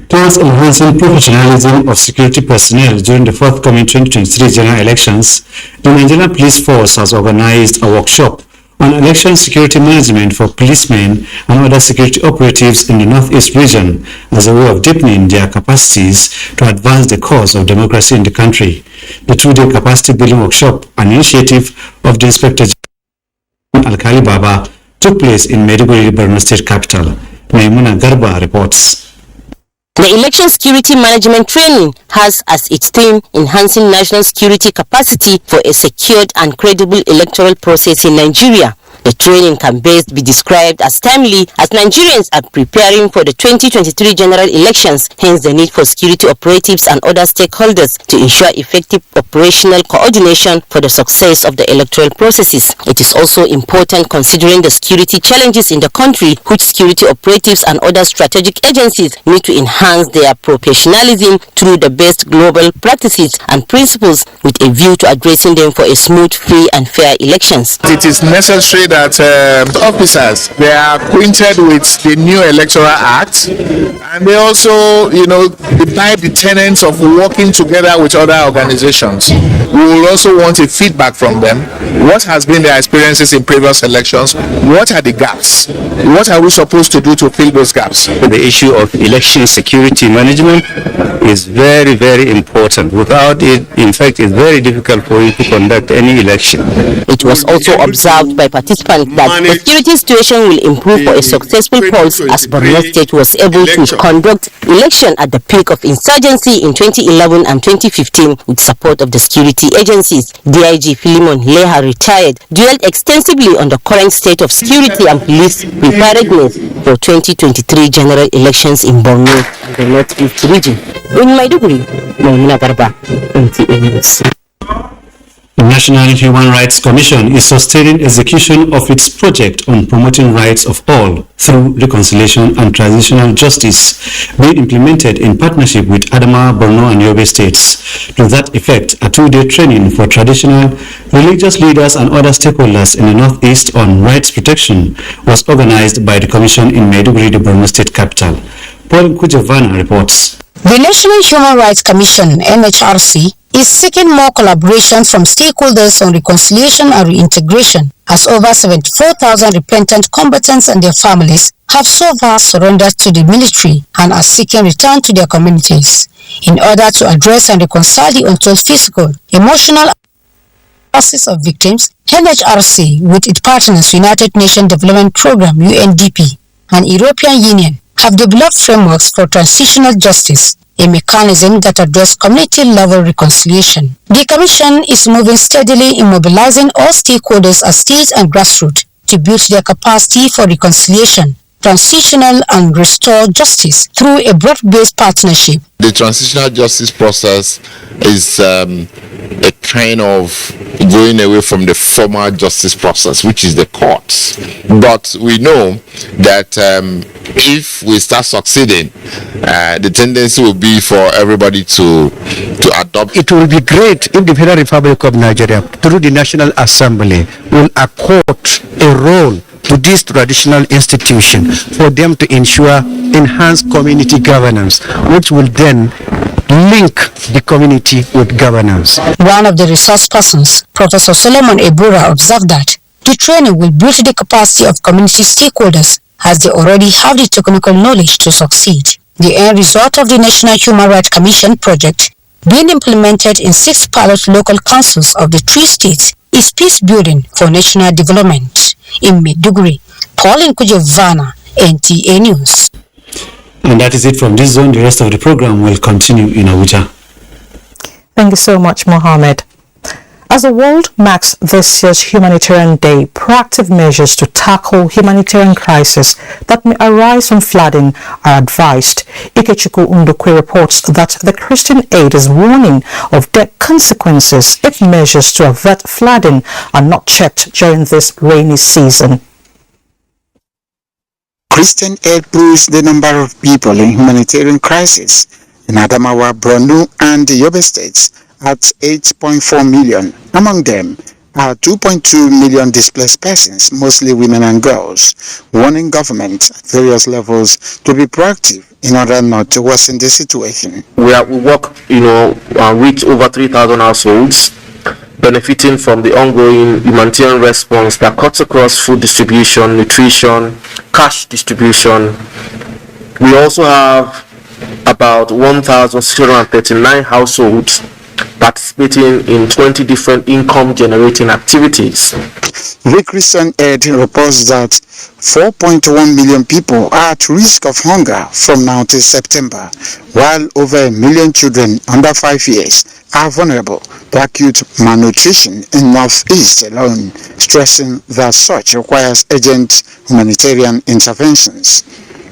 Speaker 19: Towards enhancing professionalism of security personnel during the forthcoming 2023 general elections, the Nigerian Police Force has organized a workshop on election security management for policemen and other security operatives in the Northeast region as a way of deepening their capacities to advance the cause of democracy in the country. The 2-day capacity building workshop, an initiative of the Inspector General Alkali Baba, took place in Maiduguri, Borno State Capital. Maimuna Garba reports.
Speaker 20: The election security management training has as its theme enhancing national security capacity for a secured and credible electoral process in Nigeria. The training can best be described as timely as Nigerians are preparing for the 2023 general elections, hence the need for security operatives and other stakeholders to ensure effective operational coordination for the success of the electoral processes. It is also important considering the security challenges in the country, which security operatives and other strategic agencies need to enhance their professionalism through the best global practices and principles with a view to addressing them for a smooth, free and fair elections.
Speaker 25: It is necessary
Speaker 2: that officers, they are acquainted with the new Electoral Act, and they also, imbibe the tenets of working together with other organizations. We will also want a feedback from them. What has been their experiences in previous elections? What are the gaps? What are we supposed to do to fill those gaps?
Speaker 4: The issue of election security management is very, very important. Without it, in fact, it's very difficult for you to conduct any election.
Speaker 20: It was also observed by participants that the security situation will improve for a successful pulse as Borno State was able to conduct election at the peak of insurgency in 2011 and 2015 with support of the security agencies. DIG Philemon Leha, retired, dwelled extensively on the current state of security and police preparedness for 2023 general elections in Borno and the Northeast region. In Maiduguri, Maimuna Garba, NTA News.
Speaker 19: The National Human Rights Commission is sustaining execution of its project on promoting rights of all through reconciliation and transitional justice, being implemented in partnership with Adamawa, Borno and Yobe states. To that effect, a two-day training for traditional, religious leaders and other stakeholders in the Northeast on rights protection was organized by the Commission in Maiduguri, the Borno State capital. Paul Kujavana reports.
Speaker 5: The National Human Rights Commission, NHRC, is seeking more collaboration from stakeholders on reconciliation and reintegration, as over 74,000 repentant combatants and their families have so far surrendered to the military and are seeking return to their communities. In order to address and reconcile the untold physical, emotional losses of victims, NHRC, with its partners United Nations Development Programme UNDP and European Union, have developed frameworks for transitional justice, a mechanism that addresses community-level reconciliation. The Commission is moving steadily in mobilizing all stakeholders at state and grassroots to build their capacity for reconciliation, transitional and restore justice through a broad-based partnership.
Speaker 6: The transitional justice process is a kind of going away from the formal justice process, which is the courts. But we know that if we start succeeding, the tendency will be for everybody to adopt.
Speaker 7: It will be great if the Federal Republic of Nigeria, through the National Assembly, will accord a role to this traditional institution for them to ensure enhanced community governance, which will then link the community with governance.
Speaker 5: One of the resource persons, Professor Solomon Ebura, observed that the training will build the capacity of community stakeholders as they already have the technical knowledge to succeed. The end result of the National Human Rights Commission project, being implemented in 6 pilot local councils of the 3 states, is peace building for national development. In Maiduguri, Pauline Kujovana, NTA News.
Speaker 19: And that is it from this zone. The rest of the program will continue in Abuja.
Speaker 1: Thank you so much, Mohammed. As the world marks this year's Humanitarian Day, proactive measures to tackle humanitarian crisis that may arise from flooding are advised. Ikechukwu Ndukwe reports that the Christian Aid is warning of deadly consequences if measures to avert flooding are not checked during this rainy season.
Speaker 21: Christian Aid proves the number of people in humanitarian crisis in Adamawa, Borno and the Yobe states at 8.4 million. Among them are 2.2 million displaced persons, mostly women and girls, warning government at various levels to be proactive in order not to worsen the situation.
Speaker 22: We work, with over 3,000 households benefiting from the ongoing humanitarian response that cuts across food distribution, nutrition, cash distribution. We also have about 1,639 households participating in 20 different income-generating activities.
Speaker 21: The Christian Aid reports that 4.1 million people are at risk of hunger from now till September, while over 1 million children under 5 years are vulnerable to acute malnutrition in Northeast alone, stressing that such requires urgent humanitarian interventions.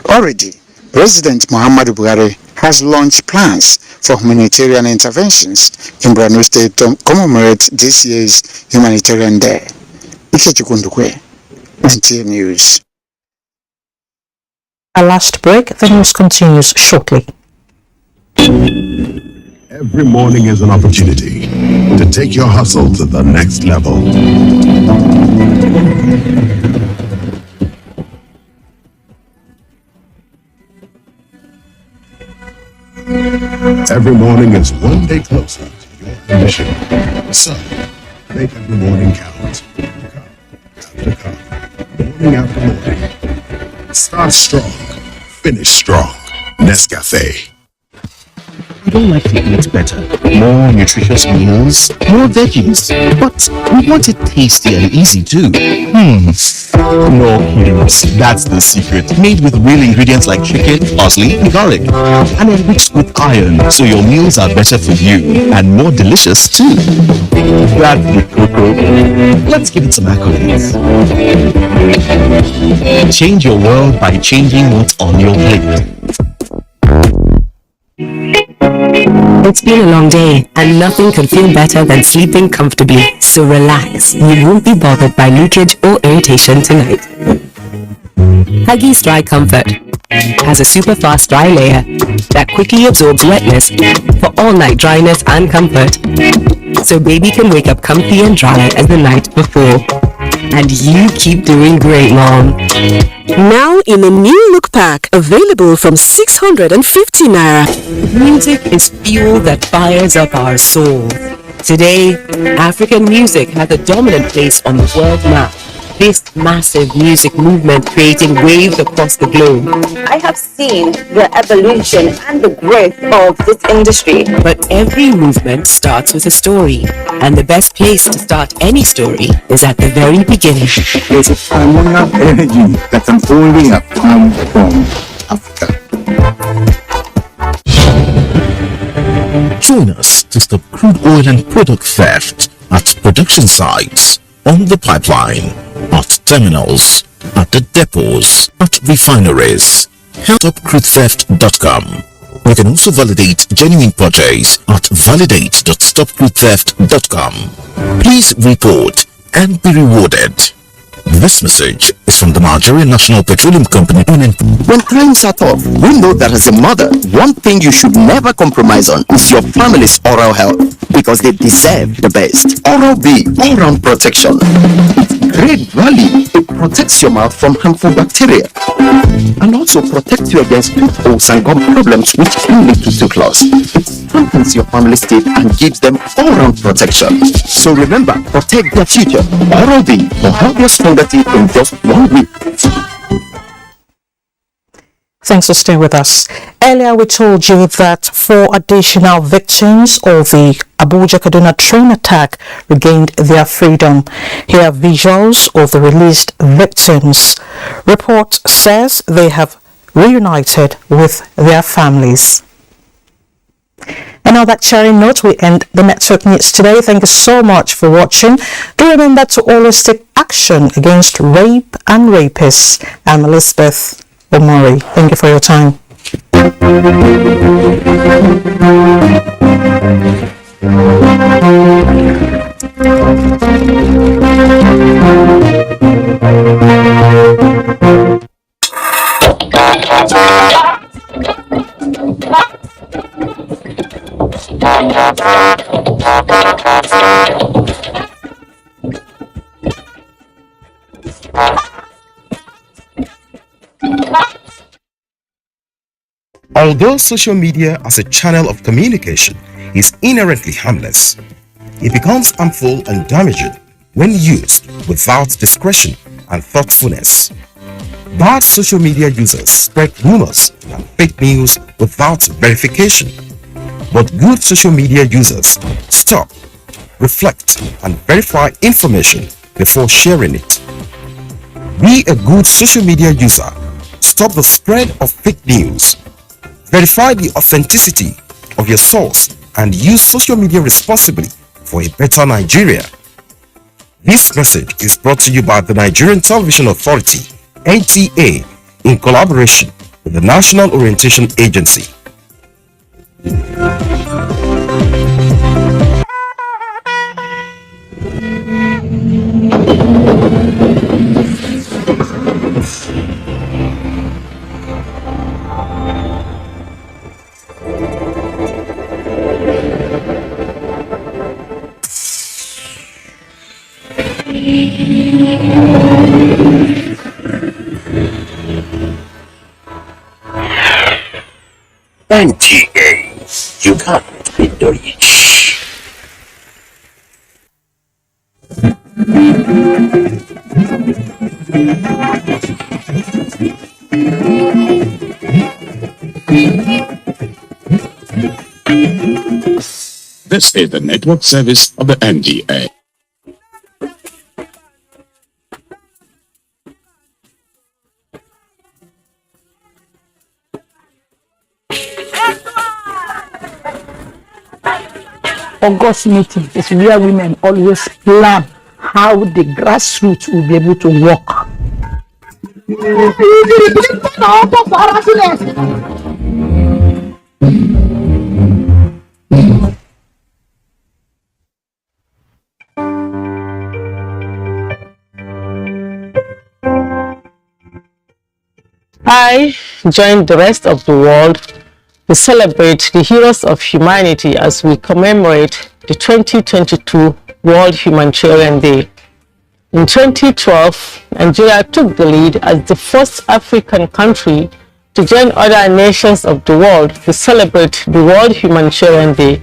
Speaker 21: Already, President Muhammadu Buhari has launched plans for humanitarian interventions in Borno State to commemorate this year's Humanitarian Day. Ikechukwu Ndukwe, NTA News.
Speaker 1: Our last break, the news continues shortly.
Speaker 27: Every morning is an opportunity to take your hustle to the next level.
Speaker 9: Every morning is one day closer to your mission. So, make every morning count. Cup after cup, morning after morning. Start strong, finish strong. Nescafe.
Speaker 24: We don't like to eat better, more nutritious meals, more veggies, but we want it tasty and easy too. No heroes, that's the secret. Made with real ingredients like chicken, parsley, and garlic, and enriched with iron, so your meals are better for you and more delicious too. That's the cocoa. Let's give it some accolades. Change your world by changing what's on your plate.
Speaker 15: It's been a long day, and nothing can feel better than sleeping comfortably. So relax, you won't be bothered by leakage or irritation tonight. Huggies Dry Comfort has a super fast dry layer that quickly absorbs wetness for all night dryness and comfort. So baby can wake up comfy and dry as the night before. And you keep doing great, Mom.
Speaker 16: Now in a new look pack, available from 650 naira.
Speaker 15: Music is fuel that fires up our soul. Today, African music has a dominant place on the world map. This massive music movement creating waves across the globe.
Speaker 10: I have seen the evolution and the growth of this industry.
Speaker 15: But every movement starts with a story, and the best place to start any story is at the very beginning.
Speaker 9: There's a phenomenal energy that can only have come from Africa.
Speaker 24: Join us to stop crude oil and product theft at production sites, on the pipeline, at terminals, at the depots, at refineries. Stopcrudetheft.com. You can also validate genuine purchase at validate.stopcrudetheft.com. Please report and be rewarded. This message is from the Nigerian National Petroleum Company.
Speaker 11: When times are tough, we know that as a mother, one thing you should never compromise on is your family's oral health, because they deserve the best. Oral-B, all-round protection. It's great value. It protects your mouth from harmful bacteria and also protects you against tooth holes and gum problems which can lead to tooth loss. It strengthens your family's teeth and gives them all-round protection. So remember, protect their future. Oral-B for healthier, stronger teeth in just 1 week.
Speaker 1: Thanks for staying with us. Earlier we told you that 4 additional victims of the Abuja Kaduna train attack regained their freedom. Here are visuals of the released victims. Report says they have reunited with their families. And on that cheering note, we end the Network News today. Thank you so much for watching. Do remember to always take action against rape and rapists. I'm Elizabeth Omori. Thank you for your time.
Speaker 24: Although social media as a channel of communication is inherently harmless, it becomes harmful and damaging when used without discretion and thoughtfulness. Bad social media users spread rumors and fake news without verification. But good social media users stop, reflect, and verify information before sharing it. Be a good social media user. Stop the spread of fake news. Verify the authenticity of your source and use social media responsibly for a better Nigeria. This message is brought to you by the Nigerian Television Authority, NTA, in collaboration with the National Orientation Agency.
Speaker 12: NTA,
Speaker 24: you can do it.
Speaker 9: This is the network service of the NTA.
Speaker 3: August meeting is where women always plan how the grassroots will be able to work.
Speaker 1: I join the rest of the world to celebrate the heroes of humanity as we commemorate the 2022 World Humanitarian Day. In 2012, Nigeria took the lead as the first African country to join other nations of the world to celebrate the World Humanitarian Day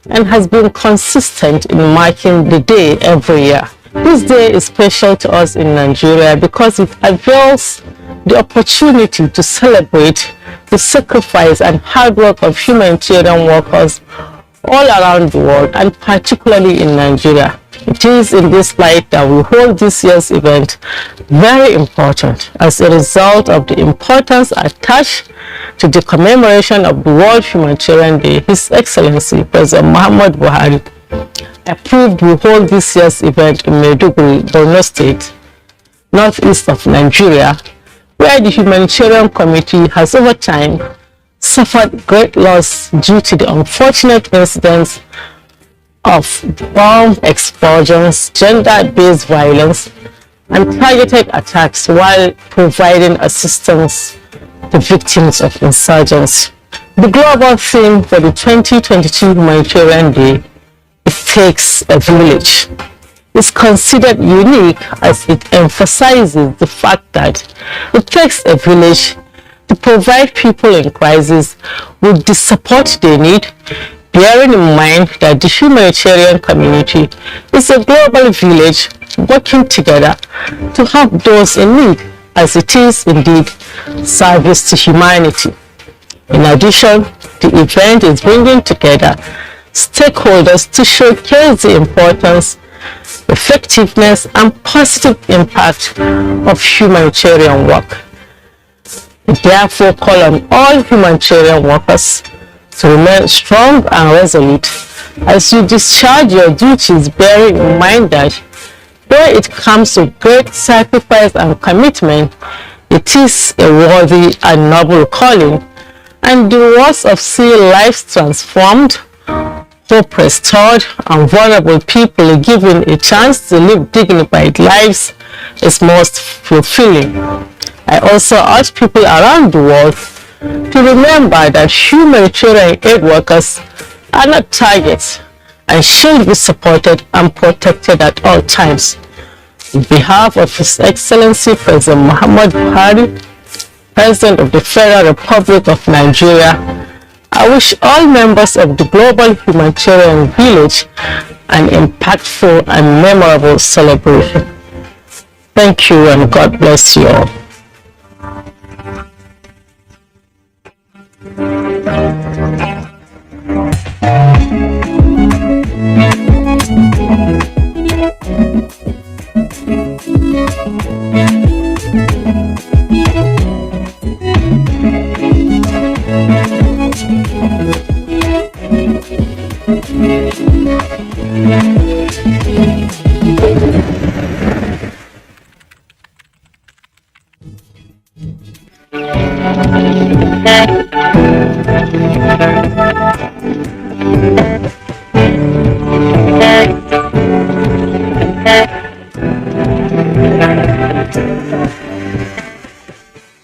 Speaker 1: and has been consistent in marking the day every year. This day is special to us in Nigeria because it avails the opportunity to celebrate the sacrifice and hard work of humanitarian workers all around the world, and particularly in Nigeria. It is in this light that we hold this year's event very important as a result of the importance attached to the commemoration of the World Humanitarian Day. His Excellency President Muhammad Buhari approved we hold this year's event in Maiduguri, Borno State, northeast of Nigeria, where the Humanitarian Committee has over time suffered great loss due to the unfortunate incidents of bomb explosions, gender-based violence, and targeted attacks while providing assistance to victims of insurgents. The global theme for the 2022 Humanitarian Day, "It Takes a Village," is considered unique as it emphasizes the fact that it takes a village to provide people in crisis with the support they need, bearing in mind that the humanitarian community is a global village working together to help those in need, as it is indeed service to humanity. In addition, the event is bringing together stakeholders to showcase the importance, effectiveness, and positive impact of humanitarian work. We therefore call on all humanitarian workers to remain strong and resolute as you discharge your duties, bearing in mind that though it comes with great sacrifice and commitment, it is a worthy and noble calling, and the rewards of seeing lives transformed, hope restored, and vulnerable people given a chance to live dignified lives is most fulfilling. I also urge people around the world to remember that humanitarian aid workers are not targets and should be supported and protected at all times. On behalf of His Excellency President Muhammad Buhari, President of the Federal Republic of Nigeria, I wish all members of the Global Humanitarian Village an impactful and memorable celebration. Thank you, and God bless you all.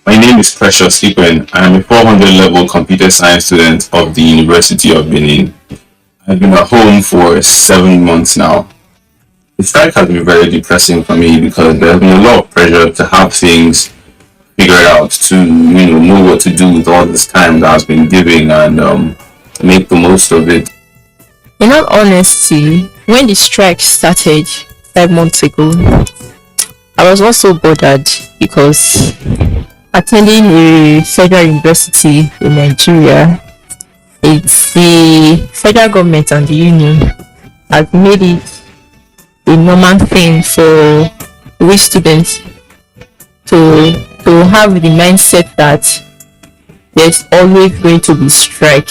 Speaker 8: My name is Precious Ikwen. I am a 400 level computer science student of the University of Benin. I've been at home for 7 months now. The strike has been very depressing for me because there's been a lot of pressure to have things figured out, to know what to do with all this time that has been given, and make the most of it.
Speaker 12: In all honesty, when the strike started 5 months ago, I was also bothered because attending a federal university in Nigeria, it's the federal government and the union has made it a normal thing for we students to have the mindset that there's always going to be strike.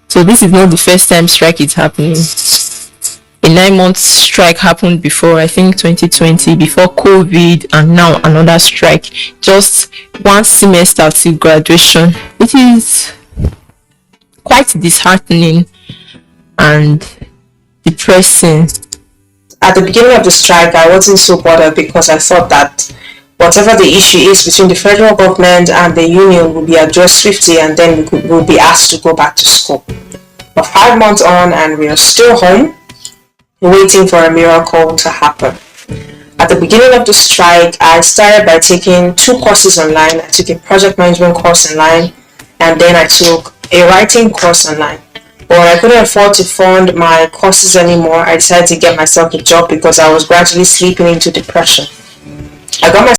Speaker 12: So this is not the first time strike is happening. A 9-month strike happened before, I think 2020, before COVID, and now another strike. Just one semester till graduation. It is quite disheartening and depressing.
Speaker 13: At the beginning of the strike, I wasn't so bothered because I thought that whatever the issue is between the federal government and the union will be addressed swiftly, and then we'll be asked to go back to school. But 5 months on and we are still home, waiting for a miracle to happen. At the beginning of the strike, I started by taking 2 courses online. I took a project management course online, and then I took a writing course online. But when I couldn't afford to fund my courses anymore, I decided to get myself a job because I was gradually slipping into depression. I got my